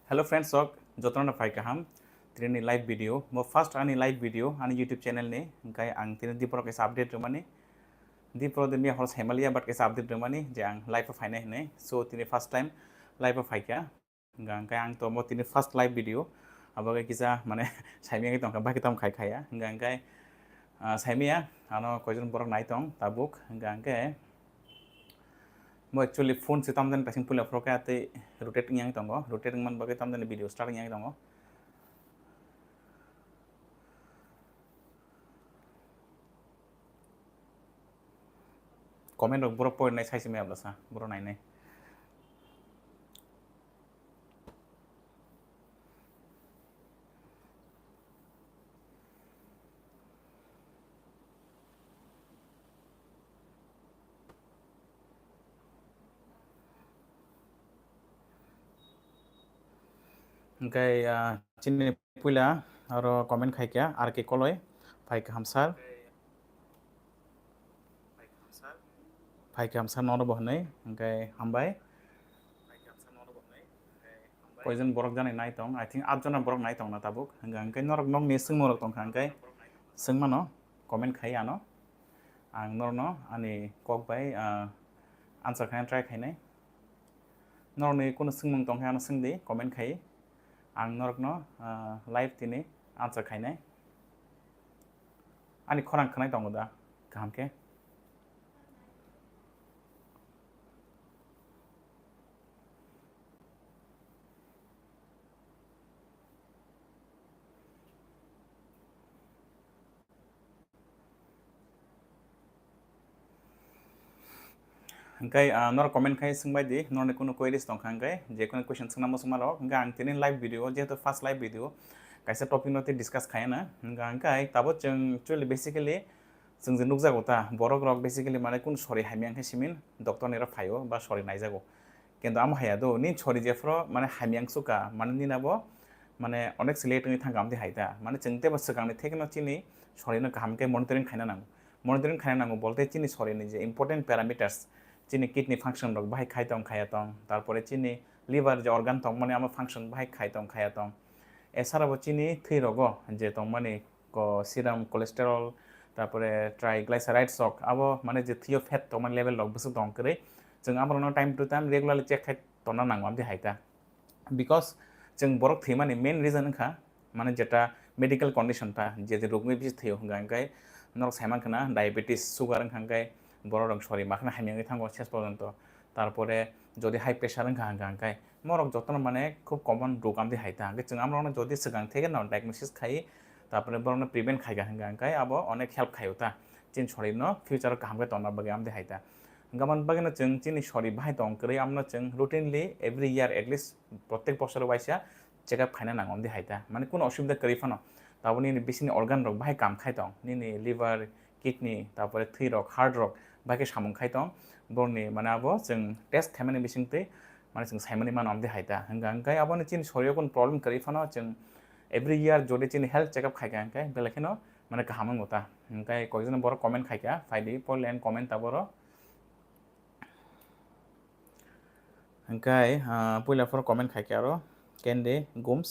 Hello friends, sok jotona fai kaham tini live video mo first ani live video ani YouTube channel ni kai ang tini di pro kaisa update rumani di pro de mia hos Himalaya but kaisa update rumani je ang live of haine ne so tini first time live of haika gang kai ang to mo tini first live video abaga kisa mane saimia ki tong ba ki tom khai khaya gang kai saimia ano kojon borok nai tong tabuk gang kai mo actually phone se tam den passing pula froka ate rotating yang tongo rotating man bagai tam den video starting yang tongo comment rok boro point nai saisi me ablasa boro nai nai kai chini pula aro comment khai kya ar ke koloi phai ka hamsar phai ka hamsar no bo nei kai hambai koiজন borok janai nai tong I think 8 jona borok nai tong na tabuk gang kai norok nok ni sing morok tong khang kai sing mano comment khai ano ang nor no ani kok bai answer khai try khai nai nor ni kono sing mong tong khang sing di comment khai ang norok no live tini answer khai nai ani khorang khnai tong da kaham ke Hangkai nor comment khai singbai di nor ne kono queries tong hangkai je kono question singna mo suma rok hangka ang tini live video je to first live video kaisa topic note discuss khai na hangka hangkai tabo jeng actually basically जों जे नुकजागो ता borok rok basically mane kun sori haimiang khai simin doctor ni ro phayo ba sori naijago কিন্তু am haya do ni sori je fro mane haimiang suka mane ni nabo mane onek select ni thangam di haida mane jengte ba sakang ni thekno chini sori no kaham ke monitoring khaina nang monitoring khaina nang bolte chini sori ni je important parameters chini kidney function rok bahai khaitong khayatong tarpore chini liver je organ tong mane ama function bahai khaitong khayatong esara bo chini thei rogo je tong mane ko serum cholesterol তারপরে ট্রাইগ্লাইসারাইড সক আবো মানে যে Theo fat তো মানে level log বসে দং করে जों আমরনো time to time regularly check খাই তনা নাংও আমদি হাইতা বিকজ जों বরক থে মানে মেন রিজন খা মানে যেটা মেডিকেল কন্ডিশন তা যে যে রোগমি বিস থেও গাंगाय নর সাইমান খানা ডায়াবেটিস সুগার খাंगाय বড় রং সরি মাখনা হাইমিয়াঙ্গি থাঙ্গো শেষ পর্যন্ত তারপরে যদি হাই প্রেসার গাंगाय মরক যতন মানে খুব কমন রোগ আমদি হাইতা जों আমরনো যদি সিগাং থেকে না ডায়াগনোসিস খাই তারপরে বরং প্রিভেন্ট খাইগা গাंगाय আবো অনেক হেল্প খাইওতা চিন সরিনো ফিউচার কাহামকে তনার বাগে আমদি হাইতা গামান বাগেনো जों চিনি সরি বাহাই দং করে আমনো जों রুটিনলি এভরি ইয়ার এটলিস্ট প্রত্যেক বছর বাইসা চেকআপ খাইনা নাং আমদি হাইতা মানে কোনো অসুবিধা করি ফানো তারপরে নিনি বিসিনি অর্গান রক বাহাই কাম খাইতং নিনি লিভার কিডনি তারপরে থ্রি রক হার্ট রক বাকি সামুং খাইতং বরনি মানে আবো जों টেস্ট খাইমানি বিসিংতে মানে जों সাইমানি মান আমদি হাইতা গাंगाय আবো চিনি সরিও কোন প্রবলেম করি ফানো जों every year যদি চিনি হেলথ চেকআপ খাইকা গাंगाय বেলাখিনো মানে কাহামং গতা গাंगाय কয়জন বড় কমেন্ট খাইকা ফাইদি পলেন কমেন্ট তাবর गांगाय पयला फर कमेंट खाइके आरो केंडे गुम्स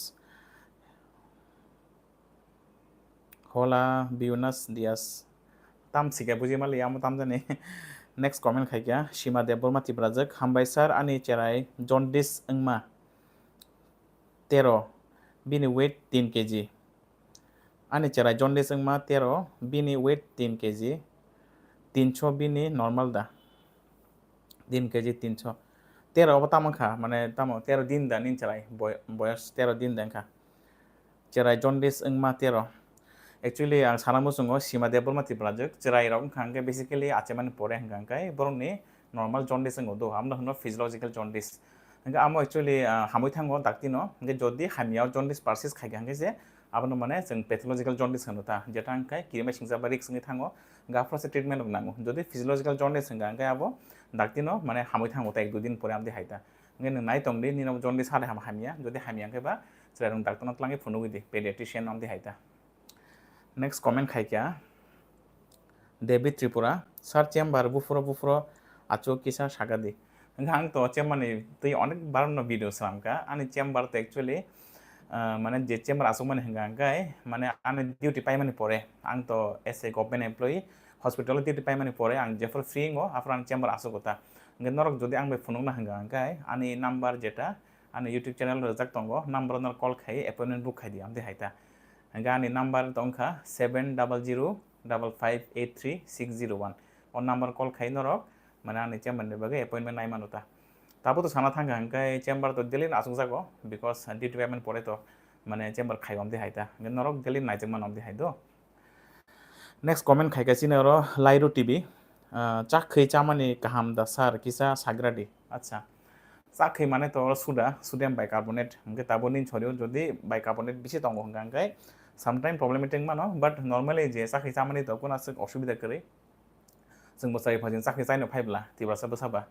होला बिउनास दियास ताम सिगा बुझि माली आम ताम जाने नेक्स्ट कमेंट खाइके सीमा देबरमा तिब्राजक हामबाय सार आनि चेराय जन्डिस अंगमा 13 बिनि वेट 3 केजी आनि चेराय जन्डिस अंगमा 13 बिनि वेट 3 केजी 300 बिनि नर्माल दा 3 केजी 300 13 अब तामखा माने तामो 13 दिन दा निन चलाय बयस 13 दिन देंखा चेराय जन्डिस अंगमा 13 एक्चुअली आं सानामो संगो सीमा देबरमा तिब्राजक चेराय रक खांगे बेसिकली आचेमान परे हंगांगाय बरंनि नर्माल जन्डिस अंगो दो आमनो हनो फिजियोलॉजिकल जन्डिस हंगा आमो एक्चुअली हामै थांगो डाक्तिनो हंगे जदि हामियाव जन्डिस पारसिस खाइगे हंगे जे आबनो माने जों पैथोलॉजिकल जन्डिस होनोता जेटा हंगाय किरिमा सिंजाबा रिक्स नि थांगो गाफ्रोसे ट्रिटमेंट नांगो जदि फिजियोलॉजिकल जन्डिस हंगांगाय आबो डाक्तिनो माने हामै थांगो ता 1-2 दिन परे आमदि हाइता हंगे नों नाय तंदि निनाव जन्डिस हादे हामिया जदि हामियाखैबा जेराव डाक्टरनो तलांगे फुनुगिदि पेडियाट्रिशियन आमदि हाइता नेक्स्ट कमेंट खाइका डेविड त्रिपुरा सार चेम्बार बुफुरो बुफुरो आचो किसा सागादि hingga ang to chamber ni tui onek baron no video selam ka ani chamber to actually মানে যে চেম্বার আসুক মানে হ্যাঁ গাই মানে আমি ডিউটি পাই মানে পরে আং তো as a government employee hospital duty পাই মানে পরে আং যেফর ফ্রি আফর আং চেম্বার আসুক কথা নরক যদি আং ফোন না হ্যাঁ গাই আনি নাম্বার যেটা আনি ইউটিউব চ্যানেল রেজাক দङ নাম্বার নর কল খাই অ্যাপয়েন্টমেন্ট বুক খাই দিয়ে আমি হাইতা হ্যাঁ আনি নাম্বার দংখা 7005836001 অন নাম্বার কল খাই নরক মানে আনি চেম্বারनि বাগে অ্যাপয়েন্টমেন্ট নাই মানুতা তারপর তো সানা থাকা হাঙ্কাই চেম্বার তো দিলি আসুক যাগো বিকজ ডিউটি পেমেন্ট পরে তো মানে চেম্বার খাই আমদি হাইতা নরক দিলি নাইজों মান আমদি হাইदो नेक्स्ट कमेंट खाइगासिनो र लाइरु टिभि चाखै चामानि गाहाम दा सार किसा साग्रादि अच्छा चाखै माने तो सुदा सोडियम बाइकार्बोनेट हमके ताबोनि छरियो जदि बाइकार्बोनेट बेसि दङ हांगाय सामटाइम प्रब्लेमेटिक मानो बाट नर्माली जे चाखै चामानि तो कोना असुबिदा करे जों बसाय फाजों चाखै चाइनो फाइब्ला तिब्रासा बसाबा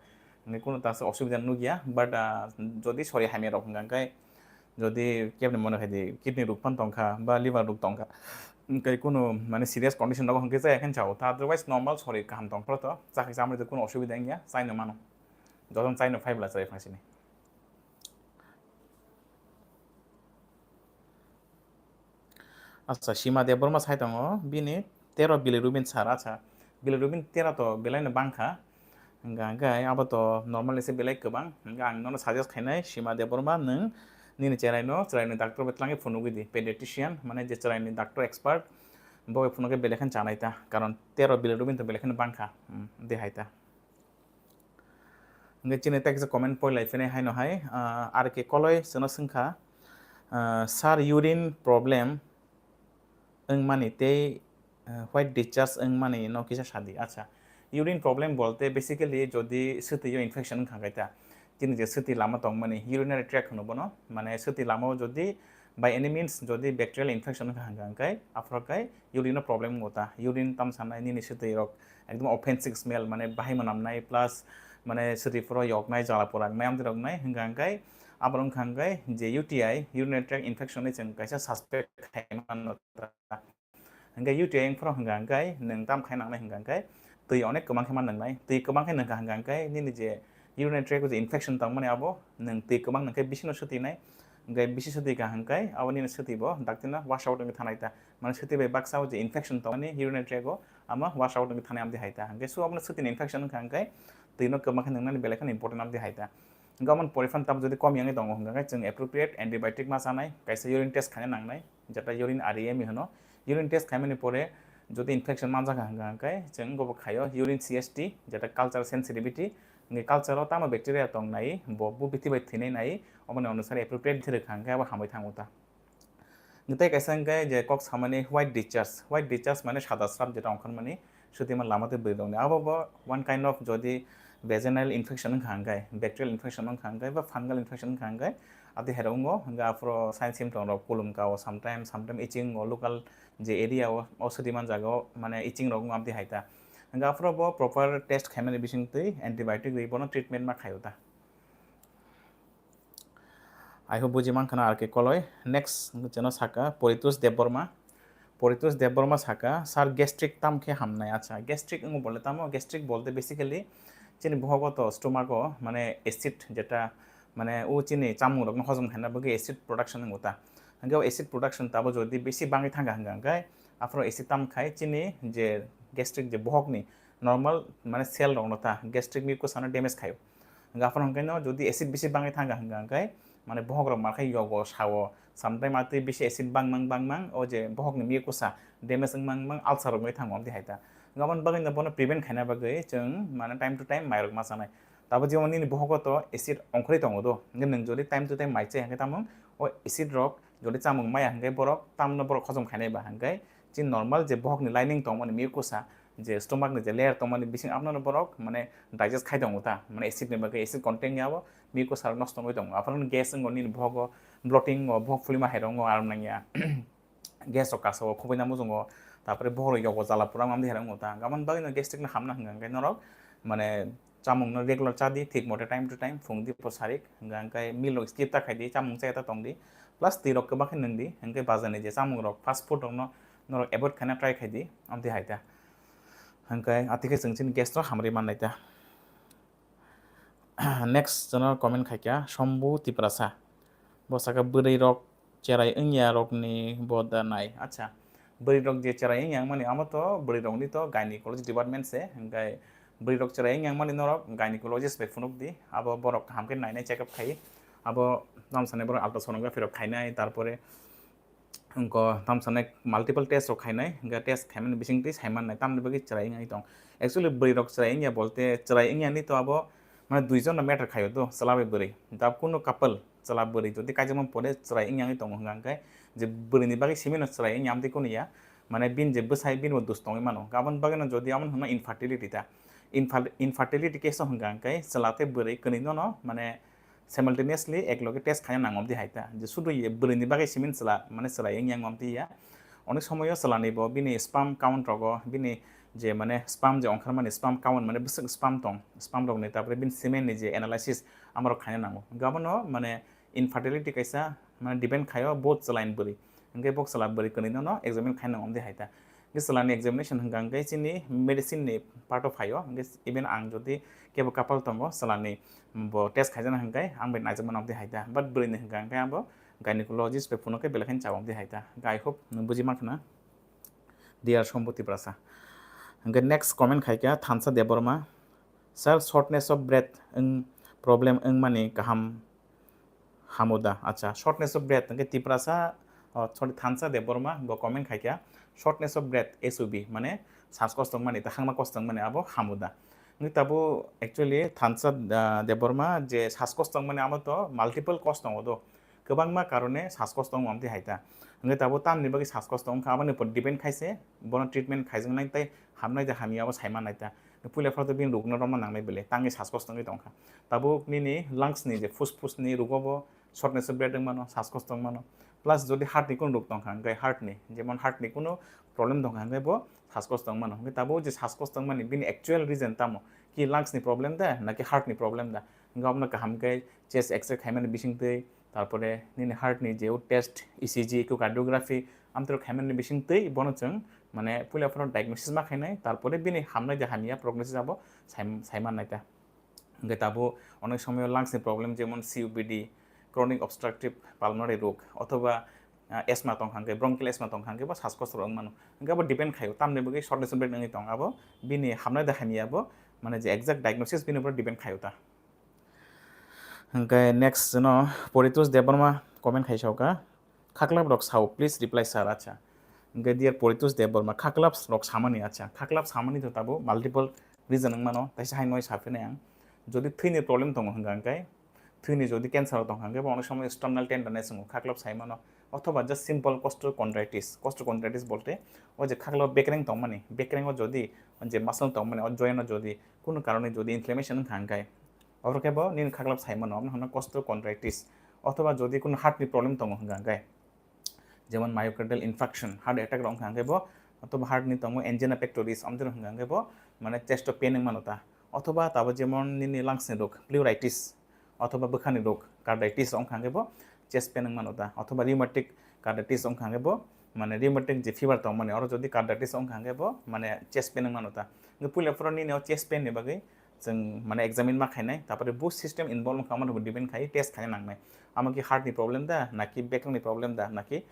কোনো তার অসুবিধা নুগিয়া বাট যদি সরি হামিয়া রকম গাঙ্কাই যদি কেমন মনে হয় কিডনি রোগ পান তংখা বা লিভার রোগ তংখা ওই কোনো মানে সিরিয়াস কন্ডিশন রকম হাঙ্কে যায় এখন চাও তা আদারওয়াইজ নর্মাল সরি কাহাম তংফ্রা তো চাকরি চামড়িতে কোনো অসুবিধা গিয়া চাইনো মানো যখন চাইনো ফাইবলা চাই ফাঁসিনি আচ্ছা সীমা দেববর্মা সাই দङ বিনি 13 বিলিরুবিন সার আচ্ছা বিলিরুবিন 13 তো বেলাইনো বাংখা गाय अब तो नर्माल एसे बेलेग गोबां आं नोंनो साजेस्ट खायनाय सीमा देबबर्मा नों निनि चेरायनो डाक्टर बेतलाङै फुनुगिदि पेडियाट्रिशियन माने जे चेरायनि डाक्टर एक्सपार्ट बय फुनुगे बेलेखान जानायता कारण 13 बिलिरुबिन तो बेलेखान बांखा देहायता nge chine tek comment poi lai fene haino hai ar ke koloi sono sungkha sar urine problem eng mani te white discharge eng mani no kisa shadi acha urine problem বলতে basically যদি সুতিও infection খাগাইতা তিনি যে সুতি লামা দং মানে urinary track হনব ন মানে সুতি লামাও যদি বাই এনি মিনস যদি ব্যাকটেরিয়াল ইনফেকশন খাগাই আফরকাই ইউরিনো প্রবলেম হতা ইউরিন তাম সানাই নিনি সুতি রক একদম অফেন্সিভ স্মেল মানে বাহাই মানামনাই প্লাস মানে সুতিফোর ইয়কনাই জ্বালাপোরাকনাই আমদি রকনাই হিঙ্গাঙ্কাই আবার খাঙ্গাই যে ইউটিআই ইউরিনারি ট্র্যাক ইনফেকশনে जों কাইসা সাসপেক্ট খাইমান हिंगा यूटीआई फोराव हिंगांकाय नों दाम खायनांनाय हिंगांकाय दै अनेक गोबां खामान नोंनाय दै गोबां खाय नोंखा हिंगांकाय निनि जे यूरिनारि ट्रेक जे इनफेक्शन दं माने आबो नों दै गोबां नोंखाय बिसिनो सुतिनाय गाय बिसि सुतिका हांकाय आबो निनि सुतिबो डाक्टरना वाश आउट नों थानायता माने सुतिबाय बाक्साव जे इनफेक्शन दं माने यूरिनारि ट्रेकआव आमा वाश आउट नों थानाय आमदि हायता हांकाय सु आबो सुतिनि इनफेक्शन हांकाय दैनो गोबां खाय नोंनानि बेलेखान इम्पोर्टेन्ट आमदि हायता गामन परिफान ताब जदि कम यांगे दङ हिंगांकाय जों एप्रोप्रिएट एन्टिबायोटिक मा जानाय कायसे यूरिन टेस्ट खायनो नांनाय जेटा यूरिन आरईएमइ होनो यूरिन टेस्ट खायमानि परे যদি ইনফেকশন মান জায়গা হাঙ্গাঙ্কাই जों গব খায়ো ইউরিন সিএসটি যেটা কালচার সেন্সিটিভিটি কালচারাव তামা ব্যাকটেরিয়া দं নাই ববু বিতিবাय थैनाय নাই অমনে অনুসারে এপ্রোপ্রিয়েট ধরে খাঙ্গাय আবার হামাय থাঙ্গুতা নিতাই কাইসাঙ্গাय যে কক সামানি হোয়াইট ডিচার্জ মানে সাদা স্রাব যেটা অঙ্কন মানে সুতিমান লামাতে বই দং আবাবো ওয়ান কাইন্ড অফ যদি ভেজিনাল ইনফেকশন খাঙ্গাय ব্যাকটেরিয়াল ইনফেকশন খাঙ্গাय বা ফাঙ্গাল ইনফেকশন খাঙ্গাय আদি হেরঙ্গ হঙ্গা আফ্রো সাইন্স সিমটম রক কুলুমকাও সামটাইম ইচিং ও লোকাল যে এরিয়া ও সুতিমান জায়গাও মানে ইচিং রকম আমদি হাইতা হঙ্গা আফ্রো প্রপার টেস্ট খাইমানি বিসিংতৈ অ্যান্টিবায়োটিক রিবনো ট্রিটমেন্ট মা খাইওতা আই হোপ বুঝিমান খানা আর কে কলয় নেক্সট যেন সাকা পরিতোষ দেববর্মা সাকা সার গ্যাস্ট্রিক তামকে হামনায় আচ্ছা গ্যাস্ট্রিক বললে তামো গ্যাস্ট্রিক বলতে বেসিক্যালি চিনি বহগত স্টোমাকো মানে অ্যাসিড যেটা মানে ও চিনি চামু রকম হজম খাইনা বগে অ্যাসিড প্রোডাকশন হতা হাঙ্গাও অ্যাসিড প্রোডাকশন তাবো যদি বেশি বাঙি থাকা হাঙ্গাঙ্গায় আফ্রো অ্যাসিড তাম খাই চিনি যে গ্যাস্ট্রিক যে বহকনি নর্মাল মানে সেল রকনতা গ্যাস্ট্রিক মিউকোসানো ড্যামেজ খায় হাঙ্গা আফ্রো হাঙ্গাইনো যদি অ্যাসিড বেশি বাঙি থাকা হাঙ্গাঙ্গায় মানে বহক রক মাখাই ইয়গো সাও সামটাইম আতে বেশি অ্যাসিড বাংমাং ও যে বহকনি মিউকোসা ড্যামেজ বাংমাং আলসার রকমই থাঙ্গো আমদি হাইতা গাবन बागैनो बनो प्रिभेन्ट खायना बागै जों माने टाइम टु टाइम माइरक मा जानाय ताबो जेमन निनि बहगत एसिड अंखरै दङ दो नों जदि टाइम टु टाइम माइचे हांगे तामं ओ एसिड रक जदि चामं माया हांगे बरक तामनो बरक खजम खायनाय बा हांगे जि नर्माल जे बहकनि लाइनिं दं माने मिउकोसा जे स्टमाकनि जे लेयार दं माने बिसिं आपनो बरक माने डाइजेस्ट खाय दङ ता माने एसिडनि बागै एसिड कन्टेन्ट याबो मिउकोसा नष्ट नय दङ आपन गेस ng निनि बहग ब्लटिं ओ बहक फुलिमा हायरङ आरम नांगिया गेस कासो खुबैना मुजङ তারপরে বড় ইয়গ জ্বালা পোড়া আমদি হেরাং হতা গামন বাগিনো গ্যাস্ট্রিক না হামনা হাঙ্গাঙ্গাই নরক মানে চামুং ন রেগুলার চা দি ঠিক মতে টাইম টু টাইম ফুং দি পসারিক হাঙ্গাঙ্গাই মিল স্কিপ তা খাই দি চামুং চাইতা তং দি প্লাস তি রক বাখি নং দি হাঙ্গাই বাজানি যে চামুং রক ফাস্ট ফুড রক নরক এভয়েড খানা ট্রাই খাই দি আমদি হাইতা হাঙ্গাই আতিকে जोंसिन গ্যাস তো হামরি মাননাইতা next jono comment khaikya Shombu Tiprasa bo saka bwrwi rok cherai wngya rokni boda nai acha bwrwi rok je cherai wngya mani amo to bwrwi rokni to gynecology department se hingkai bwrwi rok cherai wngya mani norok gynecologist bai phunukdi abo borok hamke nainai check up khai abo tamsane borok ultrasonography rok khainai tarpore ko tamsane multiple test rok khainai hingka test khaimani bisingtwi saimanai tamni bagui cherai wngya tong actually bwrwi rok cherai wngya bolte cherai wngya ni to abo মানে দুইজন matter খাইও তো চালাবে বড়ি তা কোনো কাপল চালা বড়ি যদি কাজে পরে চড়াই ইংয়াঙি দङ হंगांखाय যে বড়িনি বাকি সিমিনো চড়াই ইংয়ামতি কোনো ইয়া মানে বিন যে বসাই বিন দুস দङ মানো গাবन বাগেनो যদি আমন হনা ইনফার্টিলিটি তা ইনফার্টিলিটি কেস হंगांखाय চালাতে বড়ি কনিনো ন মানে simultaneously একলগে টেস্ট খায় নাঙম দি হাইতা যে শুধু ইয়ে বড়িনি বাকি সিমিন চলা মানে চড়াই ইংয়াঙমতি ইয়া অনেক সময়ও চালানিব বিনি স্পাম কাউন্ট রগ বিনি যে মানে স্পাম যে অংখার মানে স্পাম কাউন্ট মানে বেসক স্পাম দं স্পাম রग नै তারপরে বিন সিমেन नि जे एनालाइसिस आमरो खायनो नांगौ गाबनो माने इनफार्टिलिटी कैसा माने डिपेंड खायो बोथ चलाइन बरि अंगे बक चला बरि कनिनो न एग्जामिन खायनो हमदे हायता गे चलानि एग्जामिनेशन हंगांगे चिनि मेडिसिन नि पार्ट अफ हायो अंगे इवन आं जदि केबो कापाल तंगो चलानि बो टेस्ट खायजाना हंगाय आं बे नाजमन हमदे हायता बाट बरिनि हंगांगे आबो गायनेकोलॉजिस्ट बे फुनोके बेलेखन चावमदे हायता गाय होप बुजि माखना दियार सम्पति प्रासा अंगे नेक्स्ट कमेंट खायका Thansa Debbarma sir shortness of breath problem माने गाहाम हामुदा अच्छा शॉर्टनेस ऑफ ब्रेथ अंगे तिप्रासा सॉरी थानसा देबरमा बो कमेंट खायका शॉर्टनेस ऑफ ब्रेथ एसओबी माने सास कष्ट माने ताहांमा कष्ट माने आबो हामुदा अंगे ताबो एक्चुअली थानसा देबरमा जे सास कष्ट माने आबो तो मल्टीपल कष्ट दङ दो गोबांमा कारणे सास कष्ट दङ आमते हायता अंगे ताबो तामनि बागै सास कष्ट दङ खाबानो पर डिपेंड खायसे बन ट्रिटमेंट खायजोंनाय ताय हामनाय जा हामियाबो सायमा नायता पुलेफ्राथ' बिन रुगनो रमा नांनाय बेले तांनि सास कष्टङै दंखा ताबो निनि लांग्सनि जे फुसफुसनि रुगबो शॉर्टनेस ऑफ ब्रेथ मानो सास कष्ट मानो प्लस जदि हार्टनि कोनो रुग दंखा अंगे हार्टनि जेमन हार्टनि कोनो प्रॉब्लेम दंखा अंगे बो सास कष्ट मानो अंगे ताबो जे सास कष्ट माने बिनि एक्चुअल रीजन तामो कि लांग्सनि प्रॉब्लेम दा नाकि हार्टनि प्रॉब्लेम दा गावनो काहामके चेस्ट एक्सरे खायमानि बिसिंतै तारपरे निनि हार्टनि जे टेस्ट इसीजी इकोकार्डियोग्राफी आमतर खायमानि बिसिंतै बनोजों माने पुलियाफोराव डायग्नोसिस मा खायनाय तारपरे बिनि हामनाय जा हामिया प्रोग्नोसिस आबो सायमान नायता अंगे ताबो अनेक समय लांग्सनि प्रॉब्लेम जेमन सीओपीडी क्रोनिक ऑब्स्ट्रक्टिव पाल्मोनारी रोग अथवा एस्मा तंखांगे ब्रोंकियल एस्मा तंखांगे बा सास कष्ट रंग मानो अंगे आबो डिपेंड खायो तामने बगे शॉर्टनेस ऑफ ब्रेथ नङै दं आबो बिनि हामनाय जा हामियाबो माने जे एक्जेक्ट डायग्नोसिस बिनि उपर डिपेंड खायो ता अंगे नेक्स्ट जनो परितोष देबरमा कमेंट खायसावका खाकलाब रक साव प्लीज रिप्लाई सर अच्छा अंगे दियर परितोष देबरमा खाकलाब रक सामानि अच्छा खाकलाब सामानि तो ताबो मल्टीपल रीजन मानो ताइसा हाय नय साफेने आं जदि थैनि प्रॉब्लेम दङ हंगांगाय थैनि जदि कैंसर दं हंगे बे अनेक समय स्टर्नल टेंडरनेस दङ खाकलाब सायमानो अथवा जस्ट सिंपल कोस्टोकॉन्ड्राइटिस बोलते ओ जे खाकलाब बेकरें दं माने बेकरें जदि जे मसल दं माने जयन जदि कोनो कारणे जदि इनफ्लेमेशन हंगांगाय अरकेबो निन खाकलाब सायमानो हमना कोस्टोकॉन्ड्राइटिस अथवा जदि कोनो हार्टनि प्रॉब्लेम दङ हंगांगाय जेमन मायोकार्डियल इनफार्क्शन हार्ट अटैक रंग हंगांगेबो अथवा हार्टनि दङ एंजिना पेक्टोरिस आमदर हंगांगेबो माने चेस्ट पेन मानोता अथवा ताबो जेमन निनि लांग्सनि रोग प्लुराइटिस अथवा बोखानि रोग कार्डाइटिस अंखांगेबो चेस्ट पेन मानोता अथवा रिमेटिक कार्डाइटिस अंखांगेबो माने रिमेटिक जे फीवर दं माने अर जदि कार्डाइटिस अंखांगेबो माने चेस्ट पेन मानोता पुलियाफोराव निनियाव चेस्ट पेन नि बागै जों माने एग्जामिन मा खायनाय तारपरे बुथ सिस्टम इनवॉल्व खालामनो डिपेंड खायो टेस्ट खाय नांनाय आमाकि हार्टनि प्रॉब्लेम दा नाकि बेकनि प्रॉब्लेम दा नाकि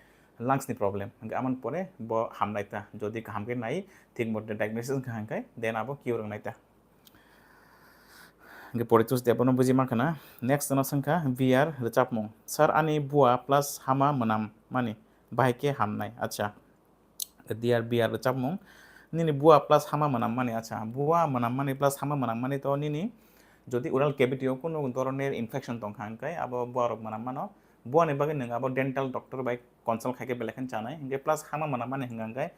लांग्सनि प्रॉब्लेम अंगे आमन परे ब हामनायता जदि हामके नाय ठीक मते डायग्नोसिस खांखाय देन आबो किउर नायता अंगे परितोष देबनो बुजि माखना नेक्स्ट जना संखा बिआर रचापमु सर आनि बुआ प्लस हामा मोनाम माने बाहायके हामनाय अच्छा दियार बिआर रचापमु निनि बुआ प्लस हामा मोनाम माने अच्छा बुआ मोनाम माने प्लस हामा मोनाम माने तो निनि जदि ओराल केविटियाव कोनो धरनेर इनफेक्शन दं खांखाय आबो बुआ रग मोनाम मानो बुआनि बागै नों आबो डेंटल डॉक्टर बाय कन्सल्ट खायके बेलेखन चानाय इंगे प्लस हामा मोनाम माने हंगांगाय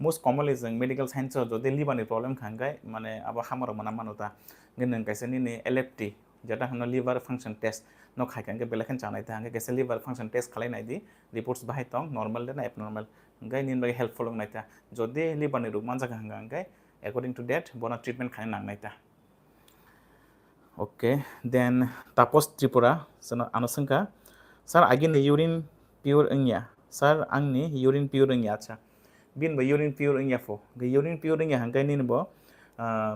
मोस्ट कमनली जों मेडिकल साइंस जदि लिभारनि प्रॉब्लेम खांगाय माने आबो हामार मोनाम मानोता इंगे नों कैसे निनि एलएफटी जेटा हनो लिवर फंक्शन टेस्ट न खायके बेलेखन चानाय था इंगे कैसे लिवर फंक्शन टेस्ट खालायनाय दि रिपोर्ट्स बाहाय दं नॉर्मल देना एबनॉर्मल इंगे निन बागै हेल्पफुल नायता जदि लिभारनि रोग मानजा हंगांगाय अकॉर्डिंग टू दैट बना ट्रीटमेंट खाय नांनायता ओके देन तापस त्रिपुरा जना आनसंका sir आगिन urine pure India sir आंनि यूरिन प्योर इंगिया अच्छा बिन बा urine pure India urine pure India हंगाय निन बो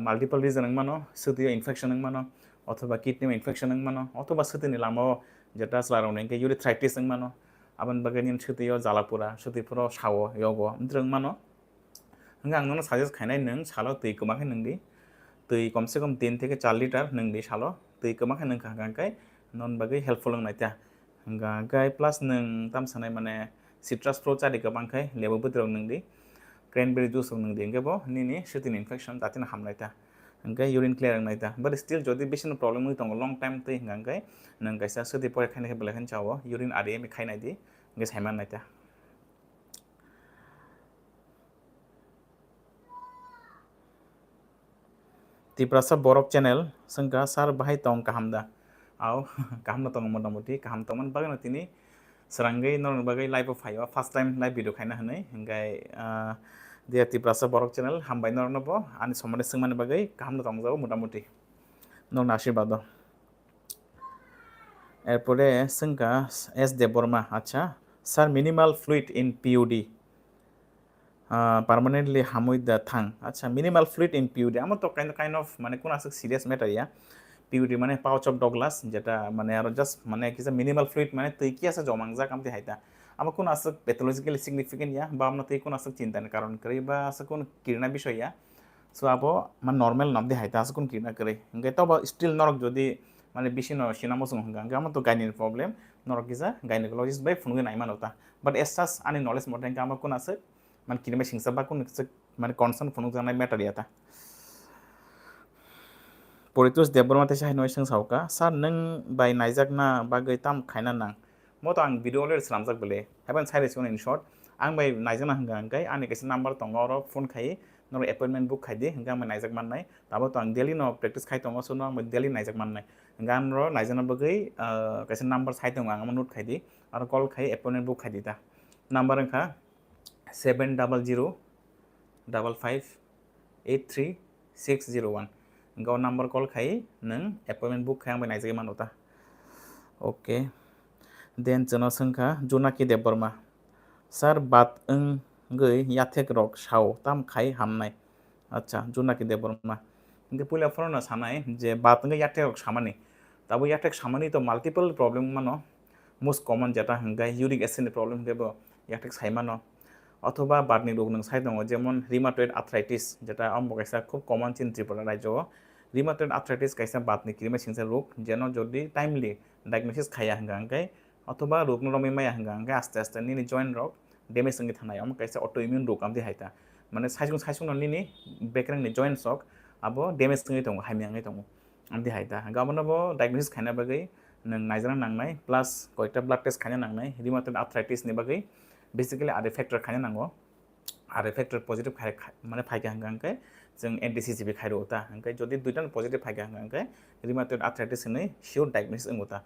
मल्टीपल रीजन मानो सदियो इन्फेक्शन मानो অথবা কিডনি ইনফেকশন মানো অথবা সতীনি লামাও যেটা স্লারাউন্ড ইনকে ইউরিথ্রাইটিস মানো আবাन बागै निन सतीयाव जालापुरा सतीफोराव सावो यावगो द्रों मानो हंगा आं नोंनो साजेस्ट खायनाय नों सालो दै कमाखै नोंदि दै कमसे कम 3 থেকে 4 लिटार नोंदि सालो दै कमाखै नों खांगांखाय नन बागै हेल्पफुल नायता हंगा गाय प्लस नों ताम सानाय माने सिट्रास फ्रुट चारि कबांखाय लेबु बोद्राव नोंदि क्रैनबेरी जुस नोंदि इंगेबो निनि सतीनि इनफेक्शन तातिन हामनायता हंगा urine clear Nayta but still जदि बेसिन प्रॉब्लम दङ लंग टाइम दै हंगांखाय नों गायसा सती परे खायनाय बेलेखन चावो यूरिन आरि मे खायनाय दि गे साइमान नायता तिप्रासा बरक चैनल संका सार बाहाय तंग काहामदा आव काहामना तंग मोटामोटी काहाम तंगमन बागै तिनि सरंगै नरन बागै लाइव फायो फर्स्ट टाइम लाइव वीडियो खायना हनै हंगाय दिया तिप्रासा बरक चैनल हामबाय नरनबो आनि समने संमाने बागै काहामना तंगजाबो मोटामोटी नरन आशीर्वाद एरपरे संका एस देबवर्मा अच्छा sir minimal fluid in PUD permanently hamuid the thang acha minimal fluid in PUD আমার তো kind of মানে কোন আছে সিরিয়াস ম্যাটার ইয়া PUD মানে পাউচ অফ ডগলাস যেটা মানে আর জাস্ট মানে কি মিনিমাল ফ্লুইড মানে তুই কি আছে জমাংজা কামতে হাইতা আমার কোন আছে প্যাথোলজিক্যালি সিগনিফিকেন্ট ইয়া বা আমরা তুই কোন আছে চিন্তার কারণ করি বা আছে কোন কিরণা বিষয় ইয়া সো আবো মানে নর্মাল নামতে হাইতা আছে কোন কিরণা করে ইংগে তো স্টিল নরক যদি মানে বেশি সিনামসং হঙ্গা আমার তো গাইনির প্রবলেম নরক কিজা gynaecologist by ফুনগে Naiman Hota but Asus আনি নলেজ মতে আমার কোন আছে মানে কিরমে সিংসা বা কোন মানে কনসার্ন ফোন জানাই ম্যাটার ইয়াতা परितोष देबरमा तेसा हाय नयसं सावका सार नों बाय नायजाक ना बागै ताम खायना नां मत आं भिडिअ लेर सलामजाक बले हाबान साइरेस इन शॉर्ट आं बाय नायजाना हंगा अंगाय आनि कैसे नंबर दङ और फोन खाय नर अपॉइंटमेंट बुक खायदि हंगा आं नायजाक माननाय ताबो तो आं डेली न प्रेक्टिस खाय दङ सो न आं डेली नायजाक माननाय हंगा आं र नायजाना बगै कैसे नंबर साय दङ आं नोट खायदि और कॉल खाय अपॉइंटमेंट बुक खायदि ता नंबर अंखा 7005583601 गाव नंबर कॉल खाई नों अपॉइंटमेंट बुक खायांबाय नायजाय मानोता ओके देन जोना संखा जुनाकी देबवर्मा सर बात गई याथेक रक साव ताम खाई हामनाय अच्छा जुनाकी देबवर्मा इनके पुला फरना सानाय जे बात गई याथेक रक सामानि ताबो याथेक सामानि तो माल्टिपल प्रॉब्लम मानो मोस्ट कमन जेटा हंगाय यूरिक एसिड प्रॉब्लम गेबो याथेक साइमानो अथवा बारनि रोग नों साइ दङ जेमन रिमाटয়েড आर्थराइटिस जेटा आमबो कैसा खूब कमन चिन त्रिपुरा राज्यो रिमाटয়েড आर्थराइटिस कैसा बातनि किरिमा सिंसा रोग जेन जदि टाइमलि डायग्नोसिस खाया हंगा अंगाय अथवा रोग नरमे माया हंगा अंगाय आस्ते आस्ते निनि जॉइंट रोग डैमेज संगे थानाय आम कैसा ऑटो इम्यून रोग आमदि हायता माने साइसुं निनि बेकरेंनि जॉइंट सक आबो डैमेज संगे दङ हामियांगै दङ आमदि हायता गाबनबो डायग्नोसिस खायना बागै नों नायजाना नांनाय प्लस कयटा ब्लाड टेस्ट खायना नांनाय रिमाटয়েড आर्थराइटिस नि बागै बेसिकली आर फैक्टर खाने नांगो आर फैक्टर पॉजिटिव खाय माने फायगा हंगांखाय जों एंटीसीसीबी खायरो होता हंगाय जदि दुइटान पॉजिटिव फायगा हंगांखाय रिमाटয়েড आर्थराइटिस होनै शियोर डायग्नोसिस होता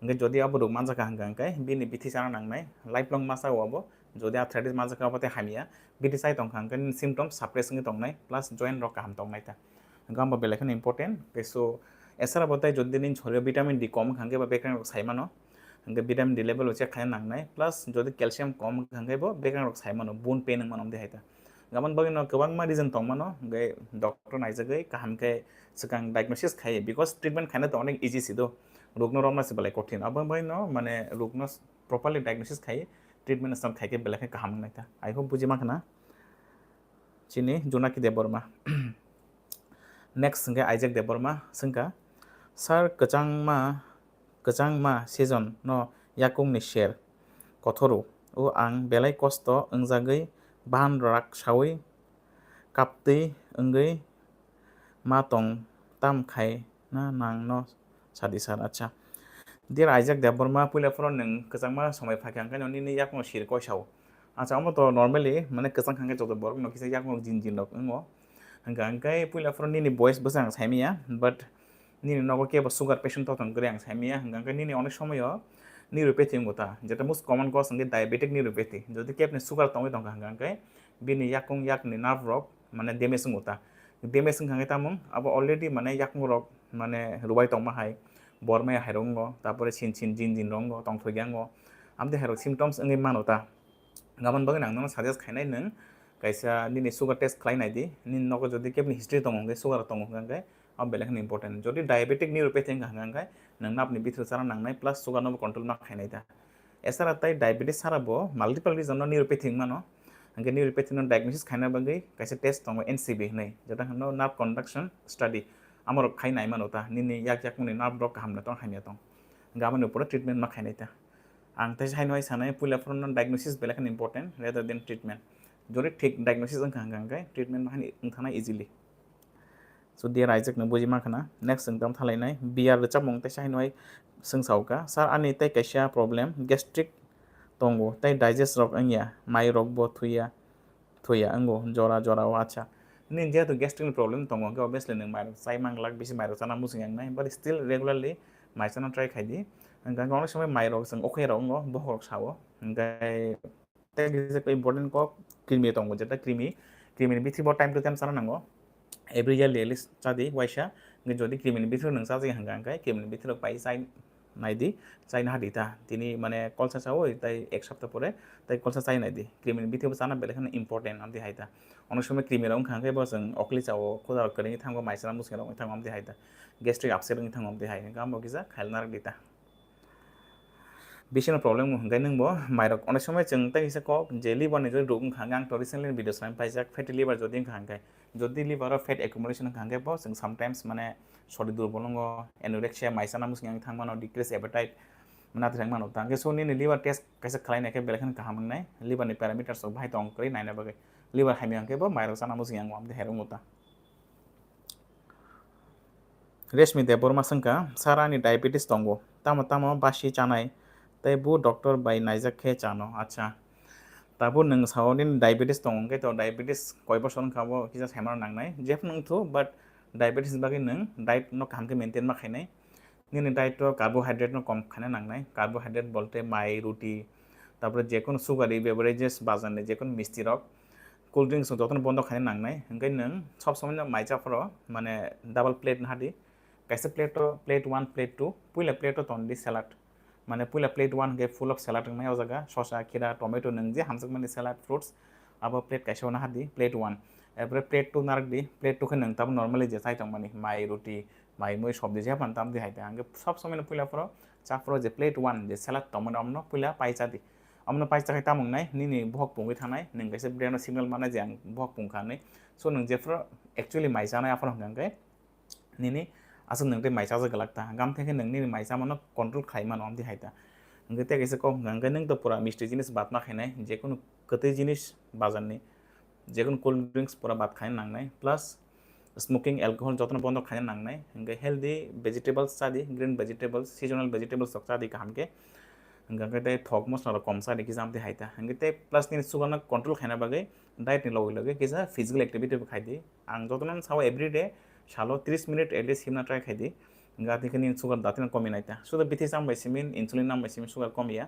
हंगाय जदि अब रोग मानजाका हंगांखाय बिनि बिथि जाना नांनाय लाइफ लंग मासा होआबो जदि आर्थराइटिस मानजाका बाते हामिया बिथि साइ दं हंगाय सिम्पटम्स साप्रेसिंग दंनाय प्लस जॉइंट रक काम दंनायता हंगा बेलेखन इम्पोर्टेंट केसो एसारा बताय जदि निन शरीर विटामिन डी कम हंगे बा बेकरें साइमानो हंगे विटामिन डी लेवल चेक खायना नांनाय प्लस जदि कैल्शियम कम हंगेबो बेकरें साइमानो बोन पेन मानो देहायता गाबोन बगिनो गोबां मा रिजन दं मानो हंगे डॉक्टर नायजागै काहामके सिगां डायग्नोसिस खायो बिकज ट्रिटमेंट खायना तो अनेक इजी सिदो रोगनो रमनासि बलाय कठिन अब बगिनो माने रोगनो प्रॉपर्ली डायग्नोसिस खायो ट्रिटमेंट सम खायके बेलेखे काहाम नायता आई होप बुझि माखना चिनि जुनाकी Debbarma next हंगे Isaac Debbarma संका sir कचांमा season न याकुंगनि शेर कथरो ओ आं बेलाय कष्ट ओंजागै बाहान राग सावै कापतै ओंगै मा तं ताम खाय ना नां न सादि सार अच्छा देर आइजेक देबवर्मा पुलाफोराव नों कचांमा समय फायखांखाय ननि याकुंग शेर कयसाव अच्छा अमो तो नॉर्मली माने कचां खांगे जतो बर न किसे याकुंग जिन जिन रक ओंगो हंगा अंकाय पुलाफोराव निनि बॉयस बसां साइमिया बट निनि नगो केबो सुगार पेशेंट तो गरे आं साइमिया हंगा निनि अनेक समय निउरोपैथी होता जेटा मोस्ट कमन कज हंगे डायबेटिक निउरोपैथी जदि केपनि सुगार तंगै दं हंगा बिनि याकुंग याकनि नार्व रक माने डैमेज होता डैमेज होखांगे तामुं अब ऑलरेडी माने याकुंग रक माने रुबाय तंमा हाय बरमाया हायरंगो तारपरे सिन सिन जिन जिन रंगो तंथगियांगो आमदे हायरक सिम्पटम्स ओंगे मानोता गाबोन बगै नां नों साजेस्ट खायनाय नों कैसा निनि सुगार टेस्ट खालायनाय दि निनि नगो जदि केपनि हिस्ट्री दं हंगे सुगार दं हंगे बेलेखन इम्पर्टेन्ट जुदि डायबेटिक निउरोपेथि हांगांखाय नों नापनि बिथोर सारा नांनाय प्लास सुगार नबो कंट्रोल मा खायनाय दा एसारा ताई डायबेटिस साराबो माल्टिपल रिजन निउरोपेथि मानो हंगे निउरोपेथि नो डायग्नोसिस खायना बगै कैसे टेस्ट दङ एनसीबी नै जेटा हनो नार्व कंडक्शन स्टडी आमर खायनाय मानोता निनि याक याक मुनि नार्व ब्लक हामना दं खायनाय दं गाबोन ऊपर ट्रिटमेंट मा खायनाय दा आं ताई हायनो सानाय पुला फ्रन डायग्नोसिस बेलेखन इम्पर्टेन्ट रेदर देन ट्रिटमेंट जुदि ठीक डायग्नोसिस हांगांखाय ट्रिटमेंट मा हानि easily so dia Isaac nang boji makna next sengtam thalai biar recap mong tai sai noi sengsauka sar ani tai kaisia problem gastric tongo tai digest rok angya mai rok bo thuya ango jora jora wacha nin je to gastric problem tongo ke obviously nang mai sai manglak bisi mai rok sana musing yang nai but still regularly mai sana try khaidi anga gong samai mai rok sang okay rok ngo bo rok sawo ngai tai is important ko krimi tongo jeta krimi bithi bo time to time sana nango every year lelis chadi waisa ngi jodi criminal bithro nang sa jing hangang kai criminal bithro pai sai naidi sai na hadita tini mane kolsa sawo tai ek sapta pore tai kolsa sai naidi criminal bithro sana belekhan important amdi haita ono somay criminal ong khangkai bo jeng okli sawo khoda kering thangbo maisana musing rong thangom amdi haita gastric upset ong thangom amdi hai gam bo kisa khailnar dita बिसिनो problem हंगाय नंगबो माइरक अनेक समय जों ताइ हिसा को जे liver नि जदि रोग खांगा आं तो रिसेंटली भिडियो साइम पाइजाक फैटी लिवर जदि खांगाय जदि लिवर फैट एक्युमुलेशन खांगाय बो जों समटाइम्स माने सरि दुरबलंगो एनोरेक्सिया माइसाना मुसिं आं थांमानो डिक्रीज एपेटाइट मना थांग मानो तांगे सोनि नि लिवर टेस्ट कैसे खलायनायके बेलेखन काहाम नाय लिवर नि पैरामीटर्स ऑफ भाइ तंग करि नायना बगे लिवर हाइमे आंके बो माइरक साना मुसिं आं आम हेरं उता रेशमी देबरमा संका सारानि डायबिटिस तंगो तामा तामा बासि चानाय ताई बो डॉक्टर बाय नाइजाक खे चानो अच्छा ताबो नों सावनिन डायबिटिस दं के तो डायबिटिस कय बसर खाबो किजा साइमार नांनाय जेफ नों थु बट डायबिटिस बागै नों डाइट न कामके मेंटेन मा खायनाय निनि डाइट तो कार्बोहाइड्रेट न कम खाना नांनाय कार्बोहाइड्रेट बोलते माइ रुटी तारपरे जेकोन सुगारि बेवरेजेस बाजाने जेकोन मिस्टी रक कोल्ड ड्रिंक्स जतन बन्द खाना नांनाय हंगाय नों सब समय माइजाफोर माने डबल प्लेट हादि कैसे प्लेट 1 प्लेट 2 पुइला प्लेट तन्दी सलाद माने पुला प्लेट 1 के फुल ऑफ सलाद नंग जगह ससा खीरा टमेटो नंग जे हामसक माने सलाद फ्रूट्स अब प्लेट कैसे ना हादी प्लेट 1 एब्रे प्लेट 2 नारक दी प्लेट 2 के नंग तब नॉर्मली जे साइतंग माने माइ रुटी माइ मुइ सब दे जे पान ताम दे हाइते आंगे सब समय पुला फ्रो चाफ्रो जे प्लेट 1 जे सलाद तमन अमनो पुला पाइचा दी अमनो पाइचा खाय तामंग नाय निनि भक पुंगै थानाय नंग कैसे ब्रेन सिग्नल माने जे आं भक पुंखानै सो नंग जेफ्रो एक्चुअली माइ जानाय आफर हंगांगे निनि असं नंग माइसा जग लगता गाम थे नंगनि माइसा मन कंट्रोल खाइमान अमदि हाइता नंग ते कैसे को नंग नंग तो पूरा मिष्टि जिनिस बात मा खाइनाय जेकुनु कतै जिनिस बाजारनि जेकुनु कोल्ड ड्रिंक्स पूरा बात खाइन नांनाय प्लस स्मोकिंग एल्कोहल जतन बन्द खाइन नांनाय हंगे हेल्दी वेजिटेबल्स सादी ग्रीन वेजिटेबल्स सीजनल वेजिटेबल्स सब सादी कामके हंगे ते थक मसला कम सादी कि जामते हाइता हंगे ते प्लस नि सुगर न कंट्रोल खाइना बागै डाइट नि लगे लगे किसा फिजिकल एक्टिविटी खाइदि आं जतन साव एवरीडे सालो 30 मिनट एटलिस्ट हिमना ट्राई खाइदि गाति खनि सुगर दातिन कमी नाइता सो द बिथि साम बाइसिमिन इन्सुलिन नाम बाइसिमिन सुगर कमिया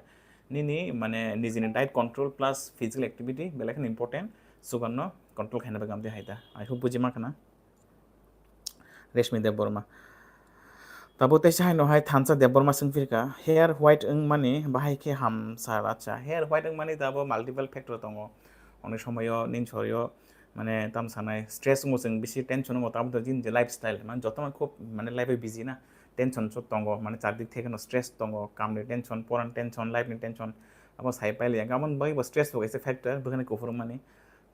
निनि माने निजिनि diet control plus physical activity बेलेखन इम्पोर्टेन्ट सुगर न कंट्रोल खाइना बागाम दे हाइता आई होप बुझि माखना रेशमी देबबर्मा ताबो तैसे हाय नहाय थानसा देबबर्मा संफिरका हेयर व्हाइट ओं माने बाहायके हामसार अच्छा हेयर व्हाइट ओं माने दाबो माल्टिपल फैक्टर दङ अनेक समयो निनसयो माने ताम सानाय स्ट्रेस मोजों बेसि टेंशन हो ताम तो जिन जे लाइफस्टाइल माने जतन खूब माने लाइफ बिजी ना टेंशन सो तंगो माने चारदिक थेकनो स्ट्रेस तंगो कामनि टेंशन परान टेंशन लाइफनि टेंशन अब साइ पाइले गामन बै स्ट्रेस हो कैसे फैक्टर बखने कोफर माने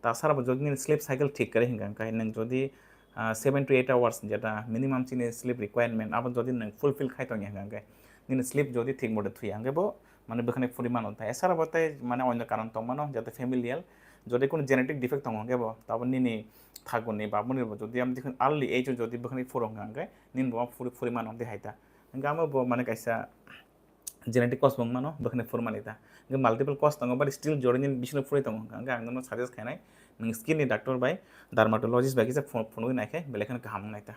ता सारा जदि स्लीप साइकिल ठीक करे हिंगा काहे नों जदि 7 to 8 hours जेटा मिनिमम चिनि स्लीप रिक्वायरमेंट अब जदि नों फुलफिल खाइतों हिंगा निन स्लीप जदि ठीक मोडे थुई आंगे बो माने बखने परिमाण होता है सारा बताय माने अन्य कारण तो मानो जाते फैमिलियल जदि कोनो जेनेटिक डिफेक्ट दङ गेबो ताबो निनि थागुनि बाबुनि जदि आम दिखन अर्ली एज जदि बखनि फरं गांगे निन बो परिमाण दे हाइता गामो बो माने कैसा जेनेटिक कॉज बंग मानो बखने फरमानिता गे मल्टीपल कॉज दङ बट स्टिल जडिनि बिसनो फुरै दङ गांगे आंनो सजेस्ट खानाय नों स्किन नि डॉक्टर बाय डार्माटोलॉजिस्ट बाय किसा फनगै नायखे बेलेखन गाहाम नायता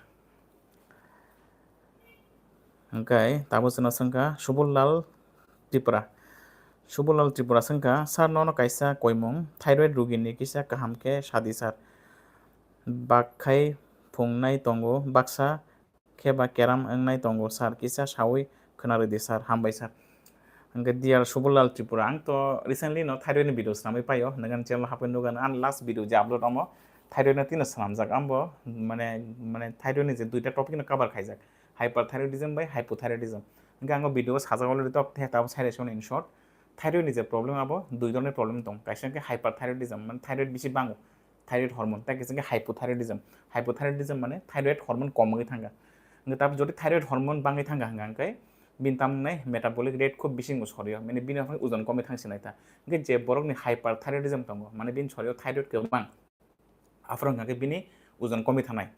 ओंखाय ताबो सना संका सुबुलाल त्रिपुरा संका सार ननो काइसा कोइमं थाइरॉइड रुगिनि किसा काहामके सादि सार बाखै फुंनाय तंगो बाक्सा खेबा केराम ओंनाय तंगो सार किसा सावै खोनारोदि सार हामबाय सार हंगे डियर सुबुलाल त्रिपुरा आं तो रिसेंटली नो थाइरॉइड भिडियोस नामै पायो नगन चैनल हापेन नुगन आन लास्ट भिडियो जे अपलोड अमो थाइरयडना तिनो सामजाक आंबो माने थाइरयडनि जे दुइटा टपिकनो कभार खाइजाक हाइपारथाइरयडिज्म बाय हाइपोथाइरयडिज्म इनका आंगो भिडिओ साजाक अलरेडि टप थे Tabo साइरेसन in shirt थाइरयडनि J problem आबो दुइ धरনের प्रब्लेम दं काइसेके हाइपारथाइरयडिज्म माने थाइरयड बेसि बाङो थाइरयड हर्मोन ता काइसेके हाइपोथाइरयडिज्म माने थाइरयड हर्मोन कमै थांगा ताब जदि थाइरयड हर्मोन बाङै थांगा हांगांकाय बिन तामनै मेटाबॉलिक रेट खूब बिसिंगो सरियो माने बिनि ओजन कमै थांसिनायता इनके जे बरकनि हाइपारथाइरयडिज्म दङ माने बिन सरियो थाइरयड गोबां आफर हांगांकाय बिनि ओजन कमै थानाय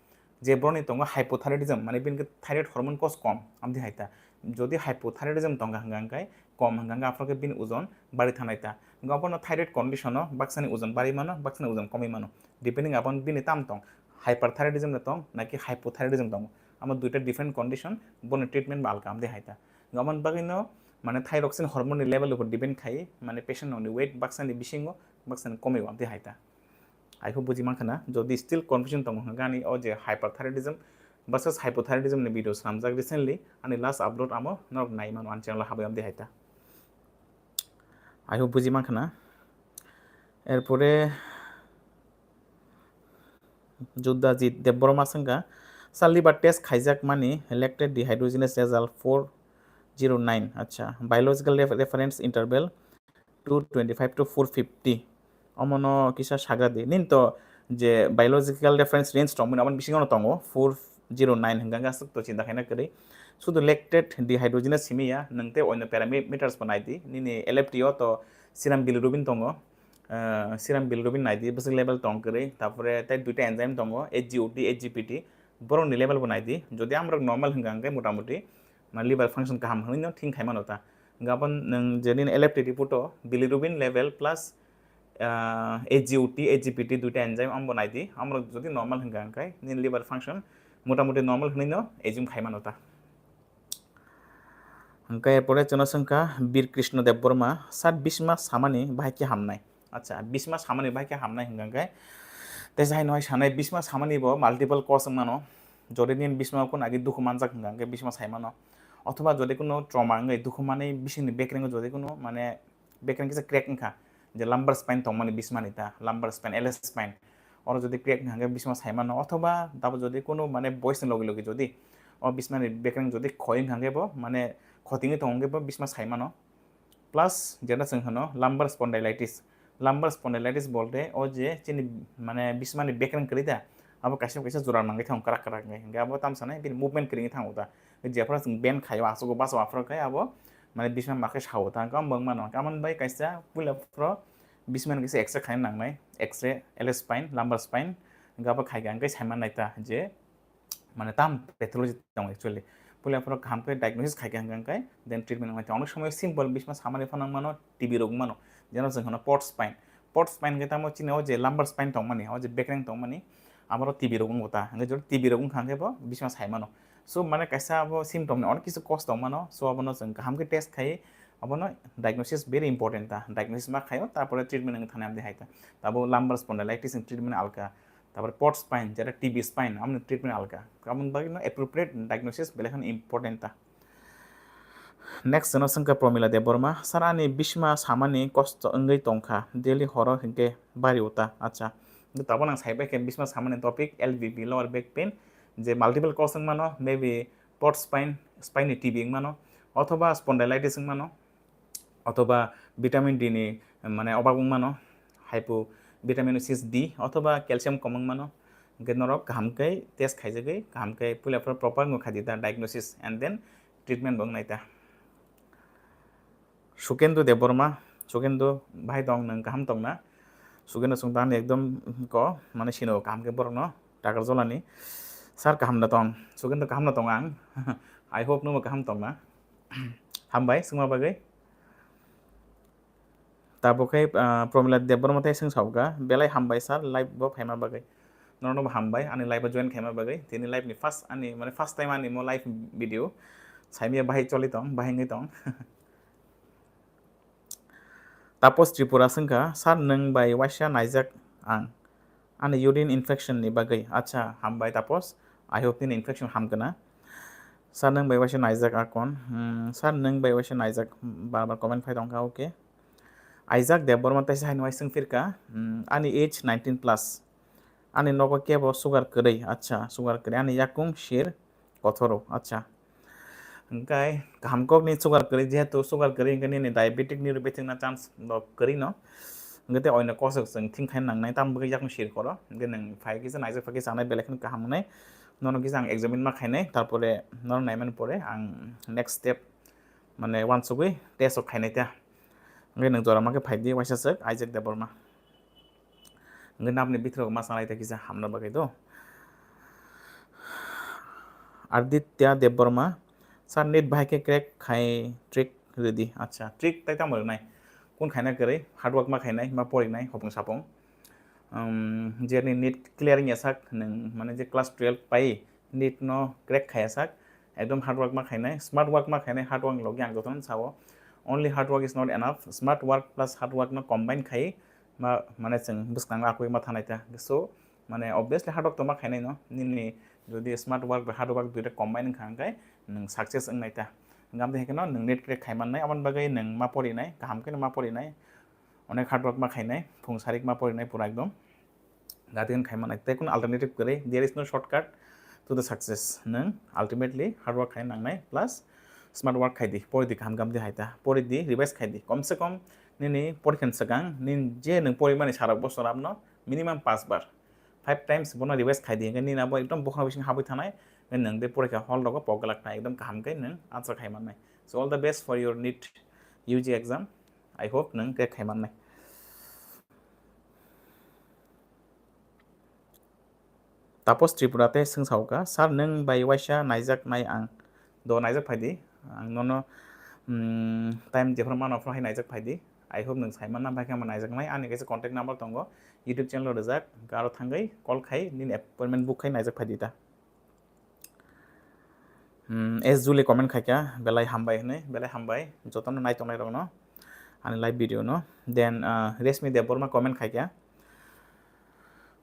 जे बरनि दङ हाइपोथाइरयडिज्म माने बिन थाइरयड हर्मोन कस कम आमदि हाइता जदि हाइपोथाइरयडिज्म दङ हांगांकाय कम हांगांका आफरके बिन ओजन बारि थानायता गपन थाइरयड कन्डिशनो बाक्सानि ओजन बारि मानो बाक्सानि ओजन कमै मानो डिपेंडिंग अपन बिनि ताम दं हाइपारथाइरयडिज्म दं नाकि हाइपोथाइरयडिज्म दं আমার দুইটা ডিফারেন্ট কন্ডিশন বনে ট্রিটমেন্ট বা আলকাম দিয়ে হাইতা গমন বাগিনো মানে থাইরক্সিন হরমোনनि লেভেল উপর ডিপেন্ড খাই মানে পেশেন্টनि ওয়েট বাক্সাनि बिसिङो बाक्सानि कमेवा দিয়ে हाइता आइखौ बुजि माखना যদি स्टिल कन्फ्यूजन दं गानि ओ जे हाइपारथाइरयडिज्म versus हाइपोथाइरयडिज्म नि भिडियो सामजाक रिसेंटली आनि लास्ट अपलोड आमो नरक नाइ मानो आन চ্যানেল हाबायाम দিয়ে हाइता आइखौ बुजि माखना এরপরে যুদ্ধাজিৎ দেববর্মা संगा सालिबार टेस्ट खाइजाक मानी लैक्टेट डिहाइड्रोजिनेस रेजल्ट 409 अच्छा बायोलॉजिकल रेफरेंस इंटरवल 225 to 450 अमनो किसा सागादि निन तो जे बायोलॉजिकल रेफरेंस रेंज दं मोन आबन बिसिङावनो दङ 409 हंगांगा सक तो चिन्ता खायना करै शुद्ध लैक्टेट डिहाइड्रोजिनेस सिमिया नंते अन्य पैरामीटर्स बनाइदि निनि एलएफटीओ तो सीरम बिलिरुबिन दङ सीरम बिलिरुबिन नाइदि बेसिक लेवल दं करै तारपरे ताइ दुइटा एनजाइम दङ एचजीओटी एचजीपीटी बरनि लेवल बनाइदि जदि आमरा नर्माल हंगांगे मोटामुटी माने लिभार फांक्शन गाहाम हनो थिं खाइ मानोता गाबन नों जेनिन LFT report bilirubin level plus SGOT SGPT दुइटा एनजाइम आम बनाइदि आमरा जदि नर्माल हंगांगे निन लिभार फांक्शन मोटामुटी नर्माल हनो एजिम खाइ मानोता हंका एरपरे जनसंख्या वीर कृष्ण देवबर्मा 20 मास सामानि बाहायके हामनाय अच्छा 20 मास सामानि बाहायके हामनाय हंगांगे तेजाय नय सानाय 20 मास सामानि बो माल्टिपल कज मानो যদি নিন বিসমা কোন আগে দুঃখ মানজাক হঙ্গাঙ্গে বিসমা সাইমানো অথবা যদি কোনো ট্রমা হঙ্গাই দুঃখ মানে বিসিনি বেকরেঙ্গ যদি কোনো মানে বেকরেং কিছু ক্র্যাক হঙ্কা যে লাম্বার স্পাইন তং মানে বিসমানিতা lumbar spine LS spine or যদি ক্র্যাক হঙ্গে বিসমা সাইমানো অথবা তারপর যদি কোনো মানে বয়সের লগে লগে যদি ও বিসমানি বেকরেং যদি খয়িং হঙ্গে মানে খতিঙে তঙ্গে বিসমা সাইমানো প্লাস যেটা जों হনো লাম্বার স্পন্ডাইলাইটিস বলতে ও যে চিনি মানে বিসমানি বেকরেং করিতা अब कैसे जुरा नांगै थां करा करा ngay अब ताम सानाय बिन मुभमेन्ट करिङै थाङो दा जेफ्रा जों बेन खायो आसुगो बासो आफ्रखाय अब माने बिसमान माखे सावो ता गाम बंग मानो गामन बाय कैसा पुलाफ्र बिसमान कैसे एक्सरे खाइन नांनाय एक्सरे एलएस स्पाइन लाम्बार स्पाइन गाब खाइ गांगै साइमान नायता जे माने ताम पैथोलॉजी दं एक्चुअली पुलाफ्र खामके डायग्नोसिस खाइ गांगै देन ट्रिटमेन्ट होय अनेक समय सिम्पल बिसमान सामानि फनां मानो टीबी रोग मानो जेन जों हनो पट स्पाइन के तामो चिनो जे लाम्बार स्पाइन दं माने जे बेकरें दं माने आमारो टीबी रोग होता हंगे जो टीबी रोग खांगे बो बिसमा साइमानो सो माने कैसा अब सिम्पटम और किसी कस्ट दं मानो सो अबनो जों गाहामके टेस्ट खाइ अबनो डायग्नोसिस भेरी इम्पोर्टेंट ता डायग्नोसिस मा खायो तारपरे ट्रिटमेन्ट नों थानाय आमदे हाइता ताबो लाम्बार स्पन्डाइलाइटिस ट्रिटमेन्ट आलका तारपरे पट स्पाइन जेटा टीबी स्पाइन आमने ट्रिटमेन्ट आलका गामन बागिनो एप्रोप्रिएट डायग्नोसिस बेलेखन इम्पोर्टेंट ता नेक्स्ट जनसंख्या प्रमिला देवबर्मा सारानि बिसमा सामानि कष्ट अंगै तंखा डेली हर हिंके बारि होता अच्छा तब ना साइबाय के बिसमा सामान्य टपिक एलबीपी लोअर बैक पेन जे माल्टिपल कज मानो मेबी पट स्पाइन टीबी मानो अथवा स्पन्डाइलाइटिस मानो अथवा विटामिन डी नि माने अभाव मानो हाइपो विटामिनोसिस डी अथवा कैल्शियम कम मानो गेनरक गाहामकै टेस्ट खाइजगै गाहामकै पुलाफोर प्रपर खादिता डायग्नोसिस एन्ड देन ट्रिटमेन्ट बंग नायता सुकेन्दु देवबर्मा सुकेन्दु भाइ दं नों गाहाम दं ना सुगेन सुंतान एकदम को माने सिनो काम के बरनो टाकर जलानी सार काम न तंग सुगेन तो काम न तंग आं आई होप नो काम तंग ना हामबाय सुमा बागै ताबोखै प्रमिला देवबर्मा थाय सों सावगा बेलाय हामबाय सार लाइव बो फायमा बागै नरनो हामबाय आनि लाइव जॉइन खायमा बागै तिनि लाइव नि फर्स्ट आनि माने फर्स्ट टाइम आनि मो लाइव भिडियो साइमिया बाहाय चलि तंग बाहायङै तंग तापस त्रिपुरा संखा सार नों बाय वाइसा नायजाक आं आनि यूरिन इनफेक्शन नि बागै अच्छा हामबाय तापस आई होप नि इनफेक्शन हामगोना सार नों बाय वाइसा नायजाक आकन सार नों बाय वाइसा नायजाक बार बार कमेन्ट फाय दंखा ओके आइजाक देवबर्मा तैसे हाइन वाइसं फिरका आनि age 19 plus Ani nogo kebo sugar kwrwi acha sugar kwrwi ani yakung shir kothoro acha hingkai kaham kok ni sugar kwrwi jehetu sugar kwrwi hingkai nini diabetic ni rwbai na chance no kwrwi no hingkai tei oino kosok jeng thingkhai nangnai tambo yakung shir koro hingkai nang phai kisa naijak phai kisa janai belai kheno kaham wngnai nono kisa ang examine ma khainai tarpore nono naimani pore ang next step mane wansugui test ok khainai ta hingkai nang jora ma khe phai di waisajak Isaac Deborma hingkai napni bithorok ma sanai ta kisa hamna bagui to Aditya Deborma sar net bahai ke crack khai trick ready acha trick tai tamor nai kun khaina kwrwi hardwork ma khainai ma porinai hopung sapung jerni net clearing yasak nang mane je class 12 pai net no crack khayasak ekdom hardwork ma khainai smart work ma khainai hardwork logi ang joton sawo only hard work is not enough smart work plus hard work no combine khai ma mane jeng bwskang akui ma thanai ta so mane obviously hard work to ma khainai no nini যদি smart work বা hard work দুইটা combine খাঙ্গাय नों success ओंनायता गाम देखेनो नों net crack खायमाननाय आमन बागै नों मा परिनाय गाहामखैनो मा परिनाय अनेक हार्ड वर्क मा खायनाय फुं सारिक मा परिनाय पुरा एकदम गादिन खायमाननाय तै कुन अल्टरनेटिव करे there is no shortcut to the success नों अल्टीमेटली हार्ड वर्क खाय नांनाय प्लस स्मार्ट वर्क खायदि परिदि गाहाम गाम दि हायता परिदि रिवाइज खायदि कम से कम निनि परिखन सगां निन जे नों परिमानि साराक बसराबनो मिनिमाम 5 बार 5 times बोना रिवाइज खायदि नि नाबो एकदम बखना बिसिं हाबै थानाय नों दे परिखा हल रग पगलाकना एकदम गाहामकै नों आन्सार खायमाननाय so all the best for your NEET UG exam I hope नों क्रेक खायमाननाय तापस त्रिपुरा ते सोंसावका सार नों बाय वाइसा नायजाक नाय आं द नायजाक फायदि आं ननो टाइम जेफोर मानावफ्राव हाय नायजाक फायदि आई होप नों सायमान नाम फायखामा नायजाक नाय आंनि कैसे कॉन्टेक्ट नंबर दंगो यूट्यूब चैनल रोजाक गारो थांगै कॉल खाय निन अपॉइंटमेंट बुक खाय नायजाक फायदि दा एस जुले कमेंट खायका बेलाय हामबाय हनै बेलाय हामबाय जतन नायतंनाय रंग न आंनि लाइव भिडियो न देन रेशमी देबबर्मा कमेंट खायका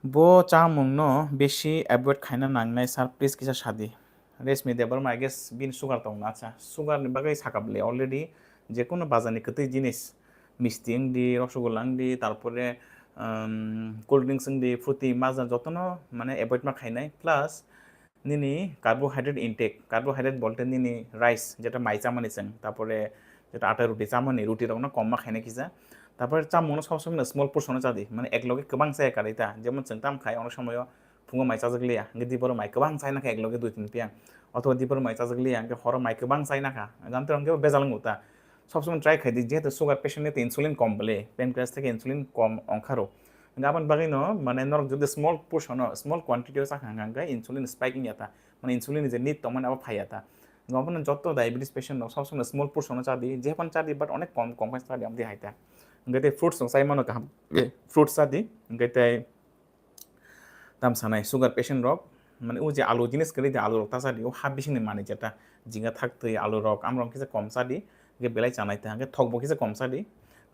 बो चामुंग न बेसी एभॉइड खायना नांनाय सार प्लिज किसा सादि रेशमी देबबर्मा आई गेस बिन सुगार दं आच्छा सुगार नि बागै साकाबले अलरेडी जेकुनो बाजारनि कतै जिनिस मिस्टी দি रसगोल्ला দি তারপরে কোল্ড ড্রিঙ্কস দি ফ্রুটি মাজা যতন মানে এভয়েড মা খাইনাই প্লাস নিনি কার্বোহাইড্রেট ইনটেক কার্বোহাইড্রেট বলতে নিনি রাইস যেটা মাই চামানি जों তারপরে যেটা আটা রুটি চামানি রুটি রকম কম মা খাইনাই কিজা তারপরে চামুনো সবসময় স্মল পোর্শনে जादि মানে একলগে गोबां जाया कारिता যেমন जों ताम खाय अनेक समय फुङाव माइ जाजोगलिया दिपर माइ गोबां जायनाखा एकलगे दुइ तिन पियां अथवा दिपर माइ जाजोगलिया हर माइ गोबां जायनाखा गामते रंगे बेजालंगुता सबসমय ट्राई खायदि जेहेतु सुगार पेशेंटनि इनसुलिन कम बले पेनक्रियास থেকে इनसुलिन कम अंखारो गाबोन बागै न माने नर जुदि स्मल पोर्शन स्मल क्वांटिटी जाखांगांगा इनसुलिन स्पाइकिंग याता माने इनसुलिन जे निट तमन अब फायाता गाबोन जत डायबिटिस पेशेंट सब समय स्मल पोर्शन जादि जेपन जादि बाट अनेक कम कम जादि आमदि हायता गते फ्रुट्स साइ मानो गाहाम फ्रुट्स जादि गते दाम सानाय सुगार पेशेंट रक माने उ जे आलु जिनिस करे जे आलु रक्ता जादि उ हाब बिसिंनि माने जेता जिंगा थाकतै आलु रक आमरम किसे कम जादि गे बेलाय जानाय था गे थकबो किसे कम जादि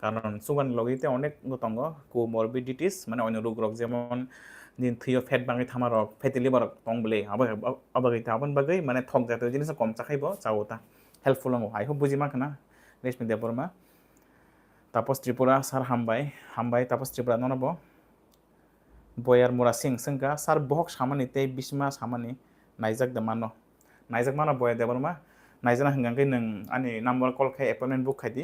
कारण सुगार लगैते अनेक गतंग कोमorbidities माने अन्य रोग रक जेमन दिन थैयो फेट बाङै थामा रक फेटि लिभार तंबले अबगै ताबन बागै माने थक जाते जिनिस कम जाखायबो जावता हेल्पफुल हो आई होप बुजिमा खना रेशमी देबबर्मा तापस त्रिपुरा सार हामबाय हामबाय तापस त्रिपुरा ननबो बयार मुरा सिंह संका सार बहक सामानि ते बिस्मा सामानि नायजाक दमानो नायजाक मानो बयार देबबर्मा नायजाना हंगांकै नों आंनि नाम्बार कल खाय अपॉइंटमेंट बुक खायदि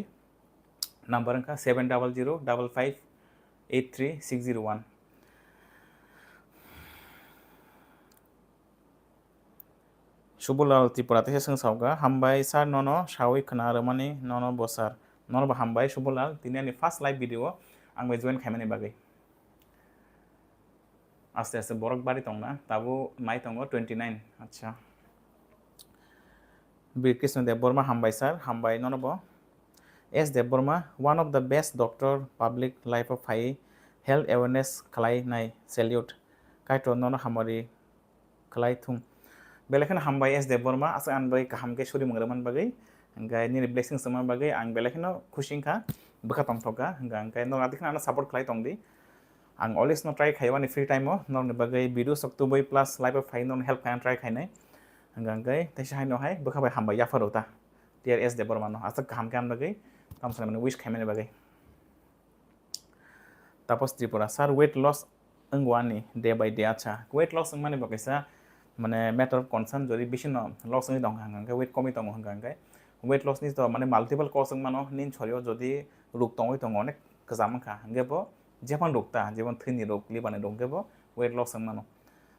नाम्बार का 7005583601 शुभलाल त्रिपुरा ते सोंसावगा हामबाय सार ननो सावै खोना रमानि ननो बसार ननो हामबाय शुभलाल दिनै आंनि फार्स्ट लाइव भिडियो आंबो जइन खायमानि बागै आस्ते आस्ते बरक बारि दंना दाबो माइ दङ 29 अच्छा बीर कृष्ण देबबर्मा हामबाय सार हामबाय ननबो S Debbarma one of the best doctor public life of phi health awareness खालायनाय सेल्यूट कायथ ननो हामरि खालायथुं बेलेखन हामबाय एस देबबर्मा आसा आनबाय गाहामके सुरि मंगरमान बागै गाय नि ब्लेसिंग्स मा बागै आं बेलेखन खुसिंखा बखा तंथका गाय न आदिखन आना सपोर्ट खालाय तंदि आं अलवेज न ट्राई खायवानि फ्री टाइम नरनि बागै भिडियो सक्तुबै प्लस लाइफ ऑफ फाइ नन हेल्प खाय ट्राई खायनाय गाय तैसे हाय नहाय बखाबाय हामबाय याफारोता टिआर एस देबबर्मा न आसा गाहामके आन बागै तामसाय माने विश खायमानि बागै तापस त्रिपुरा सार weight loss angwani day by day acha weight loss mane bo kaisa mane matter of concern jodi beshi no loss ni dong hang ga weight komi tong hang ga weight loss ni to mane multiple cause mano nin chorio jodi ruk tong tong onek kazam kha hangge bo jepan rukta jebon thini rok libane dong ge bo weight loss mano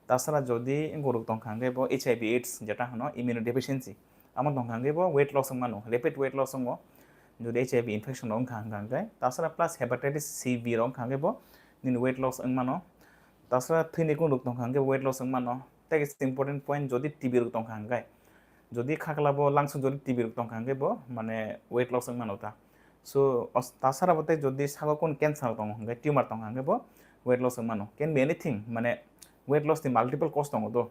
তাছাড়া যদি গরুক দংখাঙ্গে বো HIV AIDS যেটা হনো immuno deficiency আমার দংখাঙ্গে বো weight loss মানো rapid weight loss যদি HIV infection দংখাঙ্গে তাছাড়া প্লাস হেপাটাইটিস সি বি দংখাঙ্গে বো নিন ওয়েট লস মানো তাছাড়া থৈনি কোন রোগ দংখাঙ্গে ওয়েট লস মানো তাই ইম্পর্টেন্ট পয়েন্ট যদি টিবি রোগ দংখাঙ্গে যদি খাকলাবো লাংস যদি টিবি রোগ দংখাঙ্গে বো মানে ওয়েট লস মানো তা সো তাছাড়া বতে যদি সাগো কোন ক্যান্সার দংখাঙ্গে টিউমার দংখাঙ্গে বো ওয়েট লস মানো ক্যান বি এনিথিং মানে weight loss ni multiple cost dong do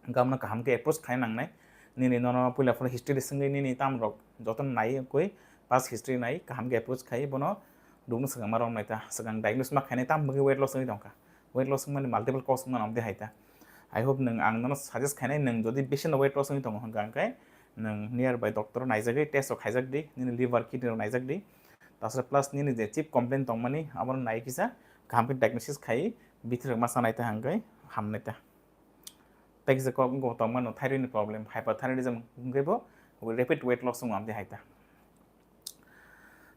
gamna kaham ke approach khai nang nai ni no pula for history singai ni tam rok joton nai koi past history nai kaham ke approach khai bono dung sang marong nai ta sang diagnose ma khai tam bagi weight loss ni dong ka weight loss mane multiple cost man am de haita I hope nang ang no suggest khai nai nang jodi beshi no weight loss ni dong hang kai nang nearby doctor naijagai test khaijak di ni liver kidney naijak di tasra plus ni je chief complaint tong mani amar nai kisa kaham ke diagnosis khai bitre ma sanai ta hang kai hamneta taikse ko go tongmano thyroid problem hyperthyroidism gebo rapid weight loss amde haita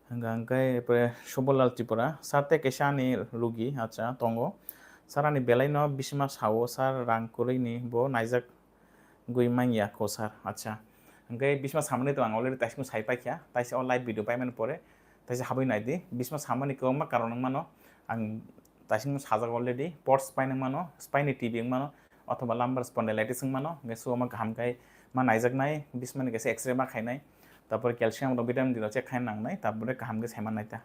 hangangkai pre shobolal tripura sate kesani rugi acha tongo sarani belaino bisma sawo sar rang koreini bo naijak guimangya ko sar acha hangkai bisma samne to ang already taismo sai paikya taise on live video paiman pore taise haboi naidi bisma samani ko ma karon mano ang তাইসিং সাজাগ already Pott's পাইনাং মানো স্পাইনি টিবিং মানো অথবা lumber spondylitis মানো gesso আমা ঘামকাই মা নাইজাক নাই বিসমানে গেছে এক্সরে মা খাইনাই তারপর ক্যালসিয়াম র ভিটামিন দিলো চেক খাই নাংনাই তারপরে ঘামগে সাইমান নাইতা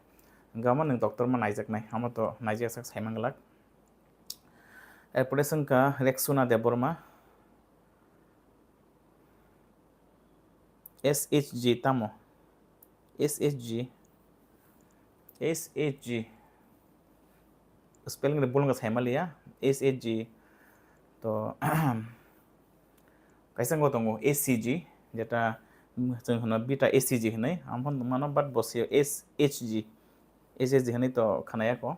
গামা নং ডক্টর মা নাইজাক নাই আমা তো নাইজাক সাক সাইমান গলাক এরপরে সংকা রেক্সুনা দেববর্মা এসএইচজি তামো SHG spelling de bolong sai malia SHG to kaisang go tongo SCG যেটা जों होनो बिटा SCG होनाय आमफन मानो बात बसियो SHG होनाय तो खानाया को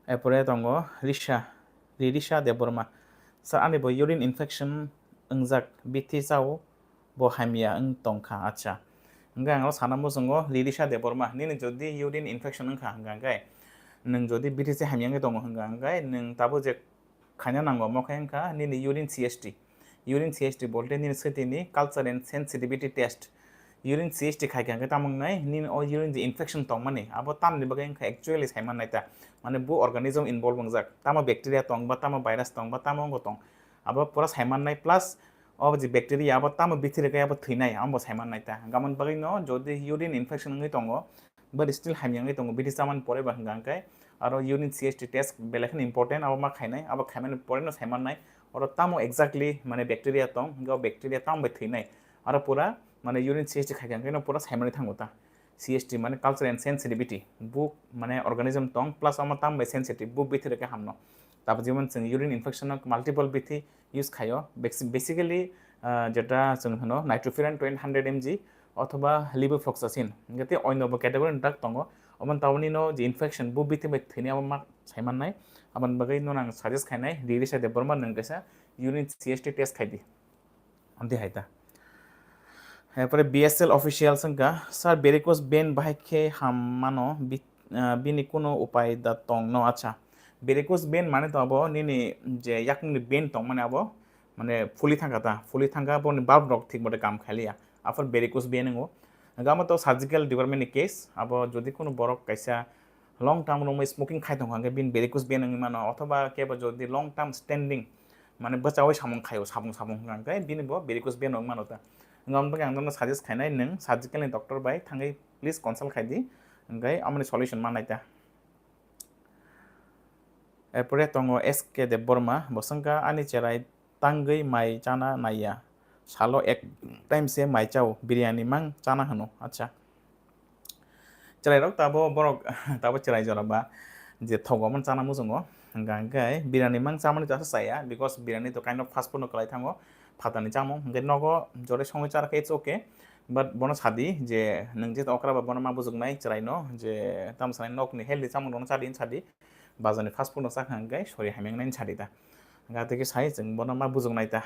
एरपरे दंगो रिरिशा देबरमा सा आनि बो यूरिन इनफेक्शन अंजाक बिथि जाव बो हामिया ओं तंखा आच्छा hingga ang sanamo songo lirisha deborma nini jodi urine infection ngkha hanggai nung jodi BTC hamyange dong hanggai nung tabo je khanya nango mokha ngkha nini urine CST bolte nini setini culture and sensitivity test urine CST khai hanggai tamang nai nini o urine the infection tong mani abo tam ni bagai ngkha actually saiman naita mane bu organism involve ngjak tamo bacteria tong ba tamo virus tong ba tamo ngotong abo pura saiman nai plus अब जे bacteria अब ताम बिथिरे गया अब थैनाय आमबो साइमान नायता गामन बागै न जदि urine infection नङै दंगो बट स्टिल हामियांगै दंगो बिदि सामान परे बा हंगांकाय आरो यूरिन CST टेस्ट बेलेखन इम्पोर्टेन्ट अब मा खायनाय अब खायमान परे न साइमान नाय आरो तामो एक्जेक्टली माने बैक्टेरिया दं गाव बैक्टेरिया ताम बे थैनाय आरो पुरा माने यूरिन CST खायगांकाय न पुरा साइमानै थांगोता CST माने कल्चर एंड सेंसिटिविटी बुक माने ऑर्गेनिज्म दं प्लस अमा ताम बे सेंसिटिव बुक बिथिरे के हामनो ताप जीवन जों यूरिन इनफेक्शन माल्टिपल बिथि यूज खायो बेसिकली जेटा जों होनो नाइट्रोफिरान 200 mg अथवा लिबोफ्लक्सासिन गते अयनबो कैटेगरी डाक दंगो अमन तावनि नो जे इनफेक्शन बु बिथि बे थैनि अब मा साइमाननाय अमन बगै नो नां सजेस्ट खायनाय रिरिसा देबरमा नंगैसा यूरिन CST टेस्ट खायदि अन्ते हायता एरपरे BSL ऑफिशियल संका सर वेरिकोज वेन बाहायखे हामानो बिनि कोनो उपाय दा तंग नो अच्छा वेरिकोज वेन माने तो अब निनि जे याकनि वेन तंग माने अब माने फुली थांगा बनि बाल्ब रक ठीक मते काम खालिया आफर वेरिकोज वेन ngo गामा तो सर्जिकल डिपार्टमेंट नि केस अब जदि कोनो बरक कैसा लंग टार्म नो स्मोकिंग खाय दं हांगे बिन वेरिकोज वेन ngo मानो अथवा केबो जदि लंग टार्म स्टैंडिंग माने बचावै सामं खायो साबुं हांगे बिनि बो वेरिकोज वेन ngo मानो ता गाम बगे आं ननो सजेस्ट खायनाय नों सर्जिकल नि डॉक्टर बाय थांगै प्लीज कंसल्ट खायदि हांगे आमनि सॉल्यूशन मानायता एरपरे तंगो SK देबबर्मा बसंका आनि चेराय तांगै माइ चाना नाया सालो एक टाइम से माइ चाव बिरयानी मां चाना हनो अच्छा चेराय रक ताबो बरक ताबो चेराय जराबा जे थगमन चाना मुजंगो गांगाय बिरयानी मां चामनि जासा साया बिकॉज बिरयानी तो काइंड ऑफ फास्ट फूड नो कलाय थांगो फातानि चामो गाय नगो जरे संगै चाराखै it's okay but bono sadi je nang je okra ba bono ma buzuk nai chrai no je tam sanai nok ni healthy chamung dong sadi sadi bazani fast food no sa khang gai sori hameng nai sadi ta ga te ki sai jeng bono ma buzuk nai ta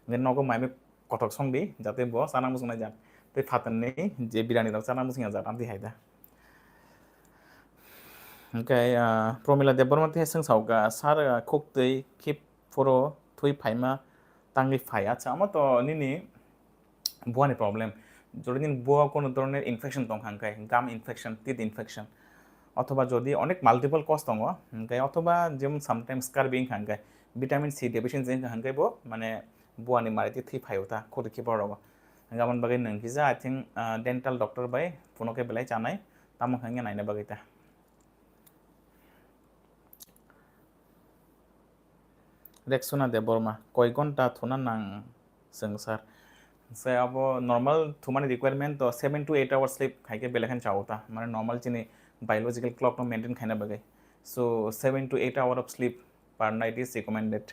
ngen nogo mai me kotok song di jate bo sana buzuk nai jat te phatan ni je birani rok sana buzuk jat am di haida okay promila de borma te seng sauga sar khok tei khip foro thui phaima tangli phai acha ama to nini buani problem যদি দিন বুয়া কোনো ধরনের infection দং হাঙ্কাই গাম infection teeth infection অথবা যদি অনেক multiple cause দङ হাঙ্কাই অথবা যেমন সামটাইমস স্কারবিং হাঙ্কাই ভিটামিন সি ডেফিসিয়েন্সি হাঙ্কাইবো মানে বুয়ানি মারিতে थै फायौता खरि खिपर रग गाबोन बागै नोंखिजा आइ थिंक डेन्टाल डक्टर बाय फुनके बेलाय जानाय तामो हांगे नायना बागैता रेक्सोना दे बर्मा कय घन्टा थुना नां संसार से अब नॉर्मल तुम्हारे रिक्वायरमेंट तो 7 to 8 आवर्स स्लीप खाई के बेलेखन चाहोता माने नॉर्मल चिनी बायोलॉजिकल क्लॉक में मेंटेन खाना बगे सो 7 to 8 आवर ऑफ स्लीप पर night is recommended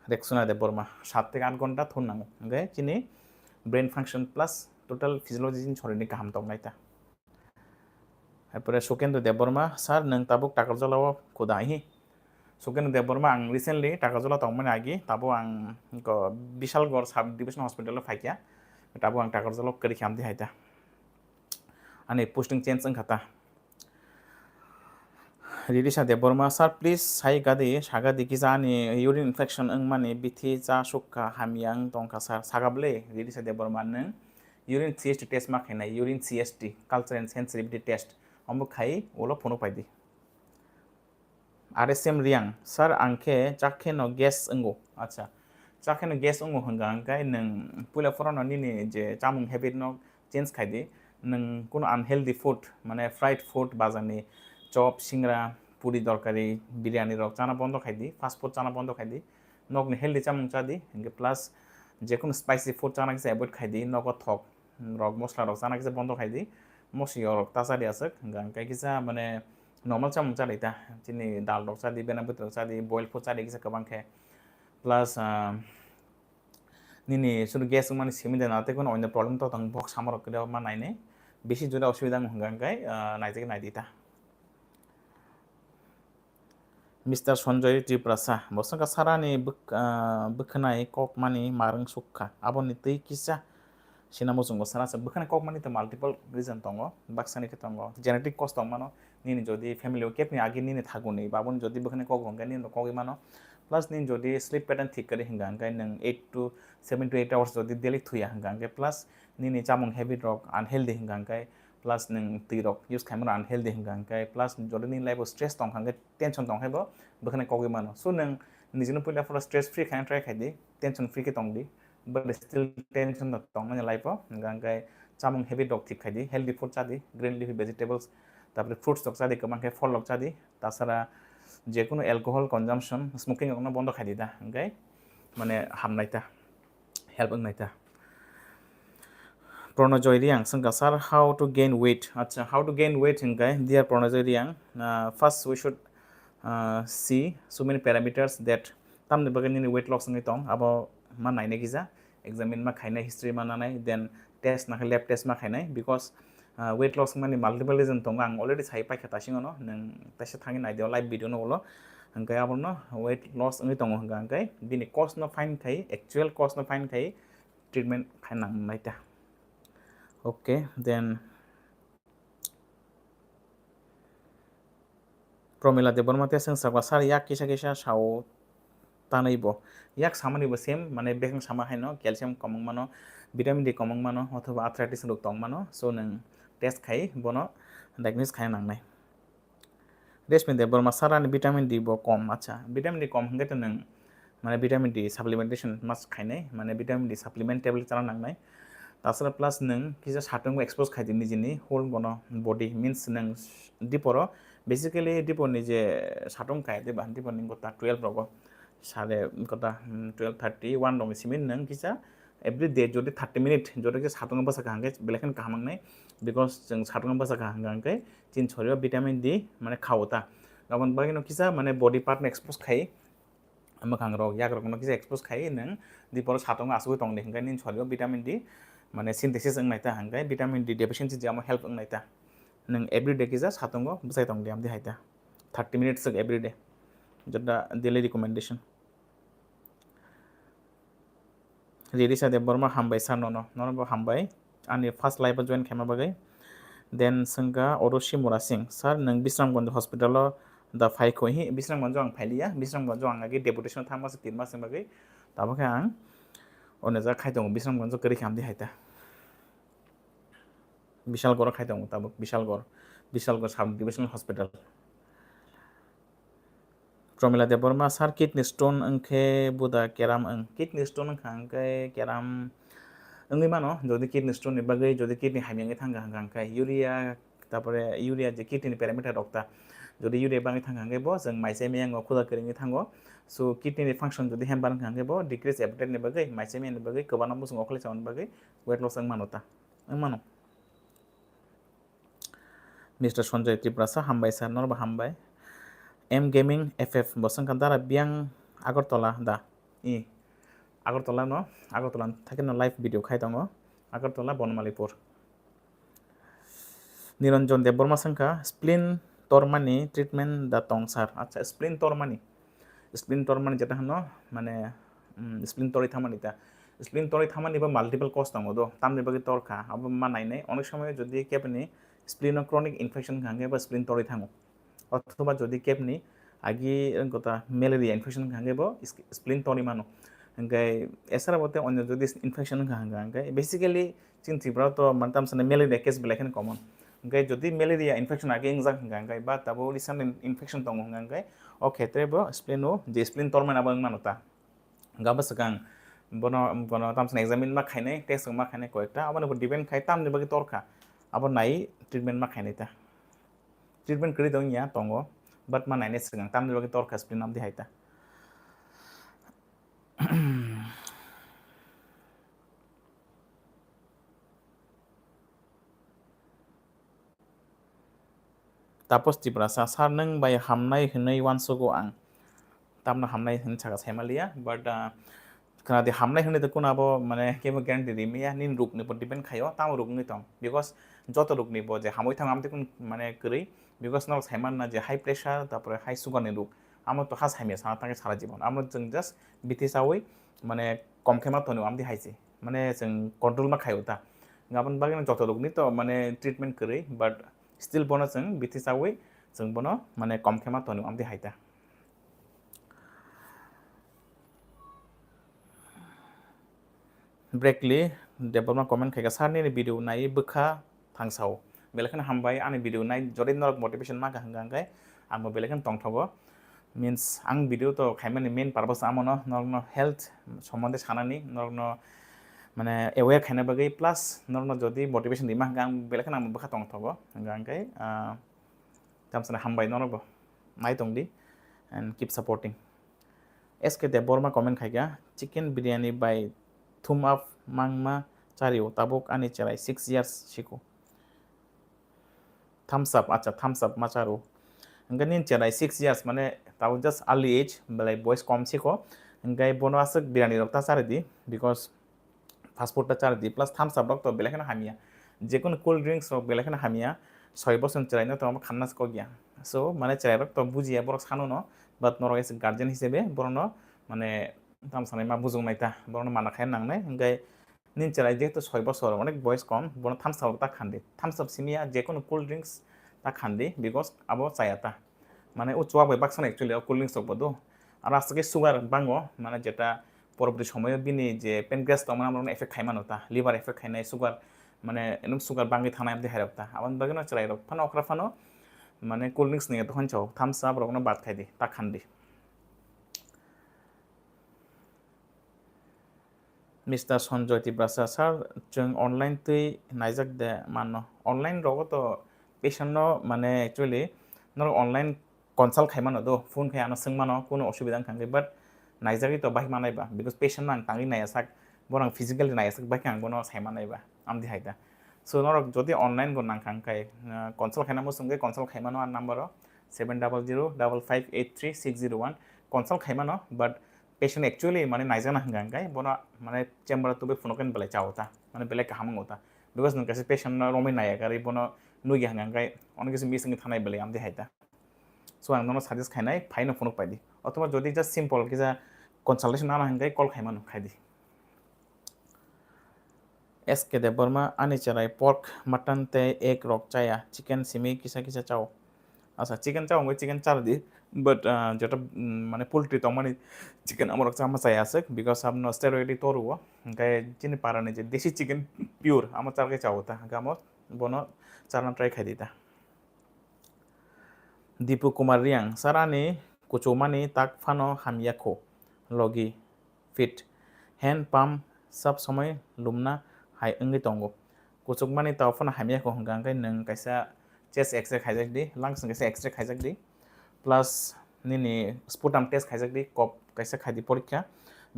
Rexona they Burma 7 থেকে 8 ঘন্টা থুন नांगौ ओके चिनी ब्रेन फांक्शन प्लस टोटल फिजियोलॉजी जिन छरिनि गाहाम दं नायता एपरे सुकेन्द्र दे बर्मा सार नों ताबुक टाकर जलाव खुदाहि सुकेन्द्र दे बर्मा आं रिसेंटली टाकाजला तंगमोन आगि ताबो आं विशालगढ़ साब डिविजन हॉस्पिटल फाइकिया ताबो आं टाकाजला करि खामदि हायता आनि पोस्टिंग चेंज खाता Ridisha Debbarma sir please साइ गादि सागा दिकिजा आनि यूरिन इन्फेक्शन ओं माने बिथि जा सुक्का हामियां दंका सार सागाबले रिदिशा दे बर्मा नों यूरिन सीएसटी टेस्ट मा खायनाय urine CST culture and sensitivity test अमबो खाइ ओलो फोनो पाइदि RSM रियां सर आंखे चाखे न गैस अंगो अच्छा चाखे न गैस अंगो हंगा अंकाय नों पुला फरानो निनि जे चामुं हेबिट न चेंज खायदि नों कोनो अनहेल्दी फूड माने फ्राइड फूड बाजारनि चप सिंग्रा पुरी दरकारी बिरियानी रक चाना बंद खायदि फास्ट फूड चाना बंद खायदि नगनि हेल्दी चामुं चादि इंगे प्लस जे कोनो स्पाइसी फूड चाना किसे अवॉइड खायदि नग थक रक मसला रक चाना किसे बंद खायदि मसि रक तासादि आसक गांकाय किसा माने नॉर्मल चामुं चादैता चिनी दाल रक चादि बेना बुत्र चादि बॉयल फूड चादि किसे कबांखे प्लस निनी सुरु गैस माने सिमिदे नाते कोनो अन्य प्रॉब्लम तो तंग बक्स सामर करे मा नायने बेसि जुदा असुविधा हंगांकाय नायजेक नायदिता मिस्टर संजय तिप्रसा बसंका सारानि बखनाय कक मानि मारं सुखा आबनि तै किसा सिनामो जोंगो सारासे बखनाय कक मानि त मल्टिपल रीजन दङ बाक्सानि के दङ जेनेटिक कस्ट दङ मानो निनि जदि फैमिली केपनि आगे निनि थागुनि बाबन जदि बखनाय कक हंगा निनि कगै मानो प्लस निनि जदि स्लीप पैटर्न ठीक करे हंगा हंगा नों 8 to 7 to 8 आवर्स जदि डेली थुया हंगा हंगा प्लस निनि चामुं हेबिट रक अनहेल्दी हंगा हंगा प्लस नों दै रक यूज खालामो अनहेल्दी हंगा हंगा प्लस जदि निनि लाइफ स्ट्रेस दं हंगा टेंशन दं हेबो बखनाय कगै मानो सो नों निजिनो पुला फर स्ट्रेस फ्री खायनो ट्राई खायदि टेंशन फ्री के दंदि but still tension dong na life gangai chamung heavy dog thik खायदि healthy food चादि green leafy vegetables तारपरे fruits दक चादि कमांखे फल दक चादि तासारा जे कोनो एल्कोहल कंजम्पशन स्मोकिंग ओनो बन्द खायदि दा गाय माने हामनायता हेल्प नायता प्रणजय रियां संगा sir how to gain weight अच्छा हाउ टू गेन वेट गाय dear Pranjay Reang first we should see so many parameters that tamne bagani weight loss ngi tong abo ma naine giza examine ma khaina history ma nanai then test na lab test ma khainai because weight loss mani multiple reason tong ang already sai pa khata singo no nang tase thangi nai dio live video no bolo angkai abo no weight loss ngi tong hanga angkai bini cost no fine khai actual cost no fine khai treatment khaina naita okay then Pramila देबरमाते जों साबा सार याक किसा किसा साव तानैबो याक सामानिबो same माने बेखं सामा हायनो calcium कमंग मानो vitamin D कमंग मानो अथवा आर्थराइटिस रोग दं मानो सो नों टेस्ट खाइ बनो डायग्नोस खाय नांनाय रेशमी देबरमा सारानि विटामिन डी बो कम अच्छा विटामिन डी कम हंगे त नों माने विटामिन डी सप्लीमेंटेशन मस्ट खायनाय माने विटामिन डी सप्लीमेंट टेबलेट चला नांनाय तासरा प्लस नों किसा साथंगो एक्सपोज खायदि निजिनि होल बनो बॉडी मींस नों दिपरो बेसिकली दिपनि जे साथं खायदि बान दिपनि गता 12 रगो सारे गता 12:31 दं सिमिन नों किसा एवरी डे जदि 30 मिनिट जदि के साथंगो बसा खांगे बेलेखन काहामंनाय बिकॉज जों साथंगो बसा खांगे चिन छरियो विटामिन डी माने खावता गाबन बागिनो किसा माने बॉडी पार्ट एक्सपोज खाय मोखां रग याक रग किसा एक्सपोज खाय नों दिपर साथंगो आसुगो दं दे हंगाय निन छरियो विटामिन डी माने सिन्थेसिस नायता हांगाय विटामिन डी डेफिशिएंसि जे आम हेल्प नायता नों एवरीडे किजा सातंगो बुसाय दं दियाम दि हायता 30 मिनिट्स एवरीडे जदा डेली रिकमेंडेशन रेडी सादे बर्मा हामबाय सान ननो हामबाय आंनि फार्स्ट लाइफ जॉइन खालामा बागै देन संगा अरसि मुरा सिंह सर नों बिश्रामगंज हॉस्पिटल दा फाइखौ हि बिश्रामगंज आं फाइलिया बिश्रामगंज आं आगे डेपुटेशन 3 मास 3 मास बागै ताबोखाय आं अनेजा खाय दं बिश्रामगंज करि खामदि हायता विशालगड़ खाय दं ताबो Bishalgarh sub divisional hospital Pramila Debbarma sir kidney stone अंखे बुदा केराम अंग किडनी स्टोन अंखे केराम अंगै मानो যদি किडनी स्टोन नि बागै যদি किडनी हामियांगै थांगा हांगांखाय यूरिया तारपरे यूरिया जे किडनी पैरामीटर रक्ता যদি यूरिया बाङै थांगांगै बो जों माइसे मेयांगो खुदा करिङै थांगो सो किडनी नि फंक्शन যদি हेम बान खांगै बो डिक्रीज एपेटाइट नि बागै माइसे मेयानि बागै गोबाना बुसुं अखले सावन बागै वेट लॉस अंग मानोता अंग मानो मिस्टर संजय त्रिपुरासा हामबाय सर नरबा हामबाय एम गेमिंग एफएफ बसंग दारा बियां आगरतला दा इ आगरतला न आगरतला थाके न लाइव भिडियो खाय दङ आगरतला बनमालीपुर निरंजन देबबर्मा संखा स्प्लिन टर्मानि ट्रिटमेंट दा टंग सार अच्छा स्प्लिन टर्मानि जेटा हनो माने स्प्लिन टरि थामानि ता स्प्लिन टरि थामानि बा माल्टिपल कज दङ दो तामनि बागै टरखा अब मा नायनाय अनेक समय যদি केपनि स्प्लिन क्रोनिक इन्फेक्शन खांगे बा स्प्लिन टरि थाङो अथवा যদি केपनि आगि गता मेलेरिया इन्फेक्शन खांगे बो स्प्लिन टरि मानो ओंखाय एसारा बते अन्य যদি इन्फेक्शन खांगा ओंखाय बेसिकली चिन त्रिपुरा तो मानताम सने मेलेरिया केस बेलेखन कमन ओंखाय যদি मेलेरिया इन्फेक्शन आगे इंजा खांगा बा ताबो रिसन इन्फेक्शन दङ ओंखाय ओ खेत्रे बो स्प्लिनो जे स्प्लिन टर्माना बा मानोता गाबा सकां बनो तामसन एग्जामिन मा खायनाय टेस्ट मा खायनाय कोयटा अब डिपेंड खाय तामनि बागै टरखा अब नाय ट्रिटमेंट मा खायनायता ट्रिटमेंट करि दं या तंगो बट मा नायने सिगां तामनि बागै टरखा स्प्लिन नाम दि हायता तापस तिप्रासा सार नों बाय हामनाय हनै वानसगो आं तामना हामनाय हन छागा सायमालिया बट खोनादि हामनाय हनै तको नाबो माने केबो ग्यारान्टि रिमिया निन रुकनि पर डिपेंड खायो ताम रुकनि तंग बिकज जत रुकनि बो जे हामै थांग आमते कुन माने करै बिकज नाव सायमान ना जे हाई प्रेशर तारपरे हाई सुगार नि रुक आमो तो हास हाइमे साना तांगे सारा जीवन आमो जों जस्ट बिथिसावै माने कम खेमा तनो आमदि हाइसे माने जों कंट्रोल मा खायोता गाबन बागै जत रुकनि तो माने ट्रिटमेंट करै बट स्टिल बनो जों बिथिसावै जों बनो माने कम खेमा तनो आमदि हाइता ब्रेकली डेभलपमेंट कमेंट खायगा सारनि भिडियो नाय बोखा थांसाव बेलेखन हामबाय आंनि भिडियो नाय जदि नरक मोटिवेशन मा गांगांगाय आंबो बेलेखन तंथगो मीन्स आं भिडियो तो खायमानि मेन पार्पस आमनो नरनो हेल्थ सम्बन्धे सानानि नरनो माने एवेयर खायना बागै प्लस नरनो जदि मोटिवेशन दिमा गां बेलेखन आंबो बोखा तंथगो गांगाय तामसना हामबाय नरबो नाय तंदि and keep supporting SK Debbarma comment खायगा चिकेन बिरियानी बाय थुम अप मांगमा चारियो ताबुक आनि चेराय 6 years सिको thumbs up अच्छा thumbs up माचारो अंगा निन चेराय 6 years माने ताबु जस्ट अर्ली एज बेलाय बॉयस कम सिको अंगाय बोनो आसक बिरानी रक्ता चारदी बिकॉज फास्ट फूड ता चारदी प्लस thumbs up रक तो बेलेखन हामिया जेकुन कोल्ड ड्रिंक्स रक बेलेखन हामिया 6 बोसोर चेरायनो तो खान्ना सको गया सो माने चेराय रक तो बुजिया बरक सानो न बाट नरक एस गार्जियन हिसेबे बरनो माने ताम सानाय मा बुजुं नायता बरनो माना खाय नांनाय अंगाय निन चेराय जेहेतु 6 बोसोर अनेक बॉयस कम बरनो thumbs up ता खान्दी thumbs up सिमिया जेकुन कोल्ड ड्रिंक्स ता खान्दी बिकॉज आबो चायाता माने उ चुवा बाय बाक्सन एक्चुअली कोल्ड ड्रिंक्स रक बदो आरो आसके सुगार बांगो माने जेटा परबर्ती समय बिनि जे पेनक्रियास तो माने एफेक्ट खायमानोता लिवर एफेक्ट खायनाय सुगार माने एनु सुगार बांगै थानाय आमदि हायरपता आबन बागनो चेराय रक फानो अक्रा फानो माने कोल्ड ड्रिंक्स नि तो हनचाव thumbs up रकनो बात खायदी ता खान्दी मिस्टर संजय तिप्रासा सर जों ऑनलाइन तै नायजाक दे मानो ऑनलाइन रगो तो पेशेंट माने एक्चुअली नर ऑनलाइन कंसल्ट खायमानो दो फोन खायानो सोंमानो कोनो असुबिदा खांगे बट नायजागै तो बाहि मानायबा बिकॉज पेशेंट आं तांगै नायासाक बरं फिजिकली नायासाक बाहि आं बनो सायमानायबा आमदि हायदा सो नर जदि ऑनलाइन गो नांखांखाय कंसल्ट खायनामो सोंगे कंसल्ट खायमानो आं नंबर 7005583601 कंसल्ट खायमानो but patient actually mane naijana hangai bona mane chamber to be funoken belai chawta mane belai kaham ngota because nung kasi patient na romai naya gari bona nugi hangai onek কিছু missing thanai belai amde haita so ang nono suggest khainai phaino phonok paidi অথবা যদি just simple কিজা consultation na hangai call khaimano khaidi SK Deborma ani charai pork mutton te egg rok chaya chicken simi kisa kisa chao আচ্ছা chicken চাও আমি chicken চার দিই but যেটা মানে poultry তো মানে চিকেন আমার চামা চাই আছে বিকজ আপনার স্টেরয়েডি তরুব গায়ে চিনি পারানি যে দেশি চিকেন পিওর আমার চারকে চাও তা আমার বন চার ট্রাই খাই দিতা দীপু কুমার রিয়াং সারানি কুচুমানি তাক ফানো হামিয়াখো লগি ফিট হ্যান্ড পাম্প সব সময় লুমনা হাই ওঙ্গি তঙ্গ কুচুকমানি তাও ফানো হামিয়াখো হঙ্গাঙ্গাই নং কাইসা chest x-ray খাইজাক the lungs kaisa x-ray খাইজাক di plus nini sputum test খাইজাক di kop kaisa khai di porikha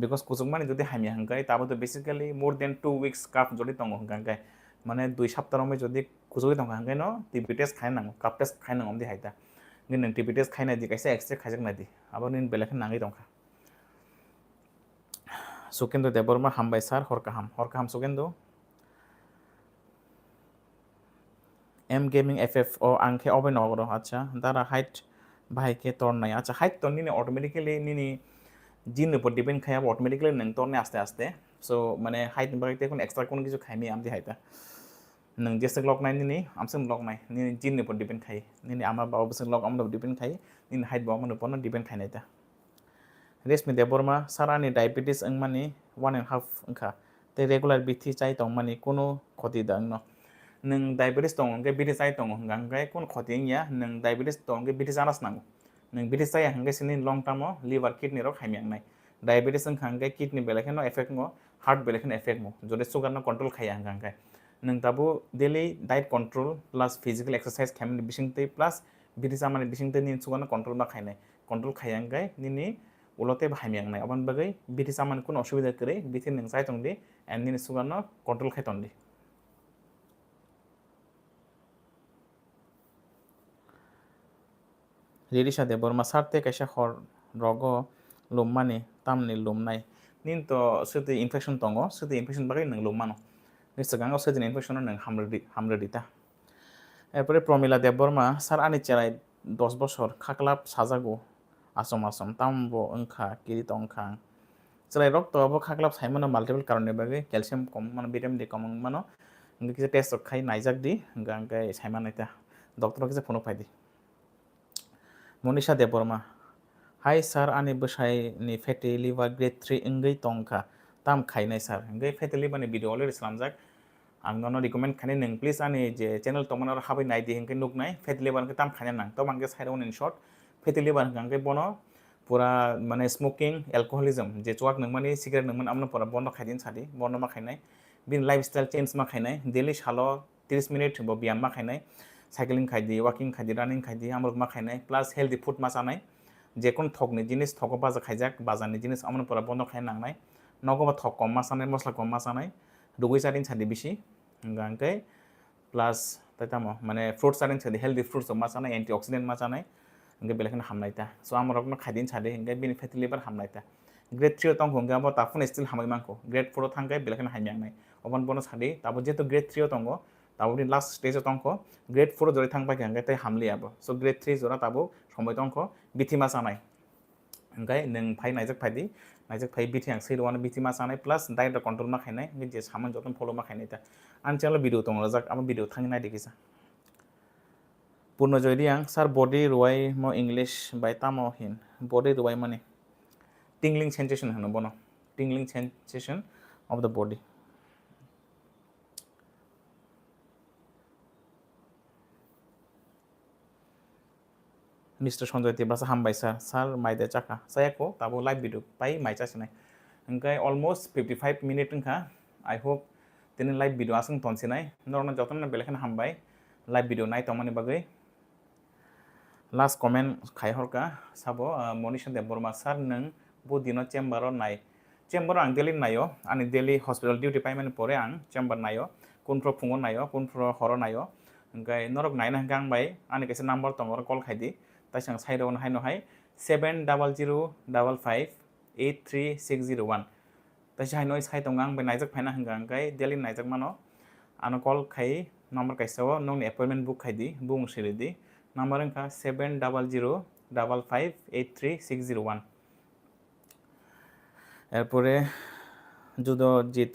because kusukmani jodi hamia hangkai tabo to basically more than 2 weeks kaf jodi tongo hangkai mane 2 saptah rome jodi kusugi tongo hangkai no TB test khai nang kap test khai nang omdi haita nin TB test khai na di kaisa x-ray খাইজাক na di abo nin belakhan nangai tongkha sukendo deborma hambai sar horkaham sukendo M gaming FF ও আংখে অবে নগর আচ্ছা তারা height ভাইকে তোর নাই আচ্ছা height তোর নিনে automatically নিনি জিন উপর depend খাই অটোমেটিক্যালি নং তোর আস্তে আস্তে সো মানে হাইট বাড়িতে এখন এক্সট্রা কোনো কিছু খাইনি আমি হাইটা নং যেসে লক নাই নিনি আমসে লক নাই নিনি জিন উপর ডিপেন্ড খাই নিনি আমার বাবা বসে লক আমরা ডিপেন্ড খাই নিনি হাইট বাবা মানে উপর ডিপেন্ড খাই নাইতা রেশমি দেববর্মা সারানি ডায়াবেটিস মানে 1.5 ওংখা তে রেগুলার বিথি চাই তং মানে কোনো ক্ষতি দাং ন nung diabetes tong ke bitis ai tong hanggai kun khoting ya nung diabetes tong ke bitis anas nang nung bitis ai hanggai sini long term o liver kidney ro khaimyang nai diabetes ang hanggai kidney belakhen no effect mo heart belakhen effect mo jode sugar no control khai hanggai nung tabu daily diet control plus physical exercise khaimni bisingte plus bitis amani bisingte nin sugar no control ma khainai control khai hanggai nini ulote bhaimyang nai aban bagai bitis amani kun osubida kre bitin nung sai tong di and nini sugar no control khai tondi রিরিশা Debbarma সারতে কাইসা হর রগ লুমমানি তামনি লুমনাই নিন তো সেতে infection তঙ্গ সেতে infection বাকি নং লুমমানো নিশ্চগাঙ্গ সেদিন infection নং হামরেডিতা এরপরে প্রমিলা দেববর্মা সার আনি চেরাই 10 বছর খাকলাপ সাজাগো আসম আসম তামবো ওংখা কিরিত ওংখাং চেরাই রক্ত আবো খাকলাপ সাইমানো মাল্টিপল কারণে বাকি ক্যালসিয়াম কম মানে ভিটামিন ডি কম মানো কিছু টেস্ট খাই নাইজাক দি গাঙ্গাই সাইমানাইতা ডক্টর কিছু phone pi di Monisha Deborma Hai sir ani bwsai ni fatty liver grade 3 engei tongkha tam khainai sir engei fatty liver ni video already slamjak ang nono recommend khani nung please ani je channel tomana habai nai di hengke nuknai fatty liver ke tam khaina nang to mangke side on in short fatty liver hangke bono pura mane smoking alcoholism je chuak nung mani cigarette nung man amna pura bono khaidin sadi bono ma khainai bin lifestyle change ma khainai daily shalo 30 minute bo biam ma khainai cycling খাই দি walking খাই দি running খাই দি আমরক মা খাইনাই plus healthy food মা জানাই যে কোন থকনি জিনিস থক বাজা খাইজাক বাজানি জিনিস আমন পরা বন্ধ খাই নাংনাই নগবা থক কম মা জানাই মশলা কম মা জানাই দুগুই সাদিন সাদি বেশি গাঙ্কে প্লাস তাইতাম মানে ফ্রুট সাদিন সাদি হেলদি ফ্রুটস মা জানাই অ্যান্টি অক্সিডেন্ট মা জানাই ইনকে বেলেখানে হামনাইতা সো আমরক মা খাইদিন সাদি ইনকে বিনি ফ্যাটি লিভার হামনাইতা গ্রেড 3 তং হংগা ব তাফুন স্টিল হামাই মাংকো গ্রেড 4 থাঙ্গাই বেলেখানে হাইমিয়াংনাই অবন বন সাদি তাবো যেহেতু গ্রেড 3 তঙ্গ তাবো লাস্ট স্টেজ তংক গ্রেড 4 জরে থাংবা গাঙ্গাই তাই হামলি আবো সো গ্রেড 3 জরা তাবো সময় তংক বিথিমা জানাই ओंखाय नों फाइ नायजाक फाइ बिथि आं सैरवानो बिथि मा जानाय प्लास डाइट कंट्रोल मा खायनाय जे सामान जतन फलो मा खायनाय ता आन चैनल भिडियो दङ रजाक आम भिडियो थांनि नायदि किसा पूर्ण जयदि आं सार बडी रुवाय म इंग्लिश बाय तामो हिन बडी रुवाय माने टिंगलिंग सेंसेशन होनो बनो tingling sensation of the body Mr. Sanjay Tiprasa hambai sar maida chaka sayako tabo live video pai mai chasinai engkai almost 55 minute engka I hope tini live video asung tonsinai norna jotonna belekhan hambai live video nai tomani bagai last comment khai horka sabo Monisha Deborma sar nang bo dino chamber nai chamber ang daily nayo ani daily hospital duty pai mane pore ang chamber nayo kunpro phungon nayo kunpro horo nayo engkai norok naina gang bai ani kaisa number tongor call khai di তাইসাং সাইডাউন হাইনো হাই 7005 83601 tai sai noi sai tong ang bai naijak phaina hanga kai daily naijak mano ano call khai number kaisao nong appointment book khai di bung siri di number angka 7005583601 এরপরে জুদোজিৎ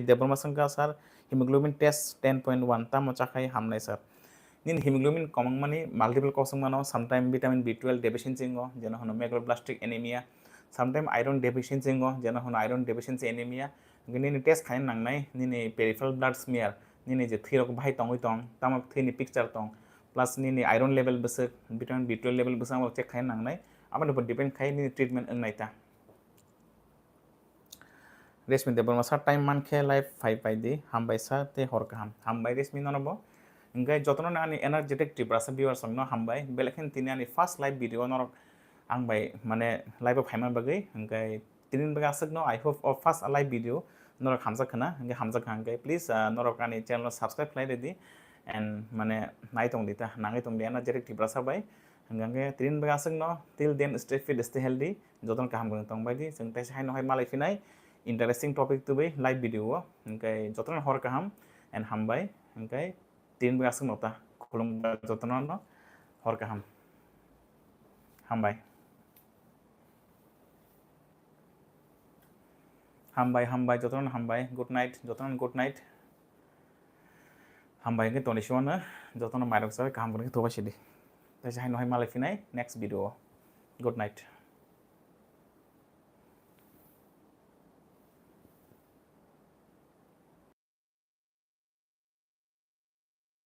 দেববর্মা সংখ্যা sir haemoglobin test 10.1 তামো চাখাই হামনাই sir নিন haemoglobin কমং মানি multiple কসং মানো সামটাইম ভিটামিন B12 ডেফিসিয়েন্সি যেন হনো megaloblastic anaemia sometime iron deficiency যেন হনো আয়রন ডেফিসিয়েন্সি এনিমিয়া নিনি টেস্ট খাইন নাংনাই নিনি পেরিফেরাল ব্লাড স্মিয়ার নিনি যে থিরক ভাই তংই তং তামক থিনি পিকচার তং প্লাস নিনি আয়রন লেভেল বসক ভিটামিন B12 লেভেল বসক আমক চেক খাইন নাংনাই আমার উপর ডিপেন্ড খাই নিনি ট্রিটমেন্ট নাইতা रेशमी देबरमा सा टाइम मानखे लाइफ 5 बायदि हामबाय सा ते हर गाहाम हामबाय रेशमी ननबो ओंखाय जतन आंनि एनार्जेटिक टिप्रासा भिउवार्स संनो हामबाय बेलेखिन तिनि आंनि फार्स्ट लाइभ भिडिअ नरक आंबाय माने लाइभ फाइमा बागै ओंखाय तिनिन बागै आसकनो I hope of first live video नरक हामजाखना ओंखाय हामजाखा ओंखाय प्लिज नरक आंनि चैनल सब्सक्राइब खालाय रेदि एन्ड माने नाय तंग दिता नाङै तंग एनार्जेटिक टिप्रासा बाय ओंखाय तिनिन बागै आसकनो till then stay fit stay healthy जतन गाहाम गन तंग बायदि जों ताइसे हाय नहाय मालाय फिनाय interesting topic tu bai live video engkai jotron hor kaham and hambai engkai tin ba asung nota khulung jotron no hor kaham hambai jotron hambai good night jotron good night hambai ke tonishona jotron mairok sa kaham ko to basidi tai sai no hai malai finai next video good night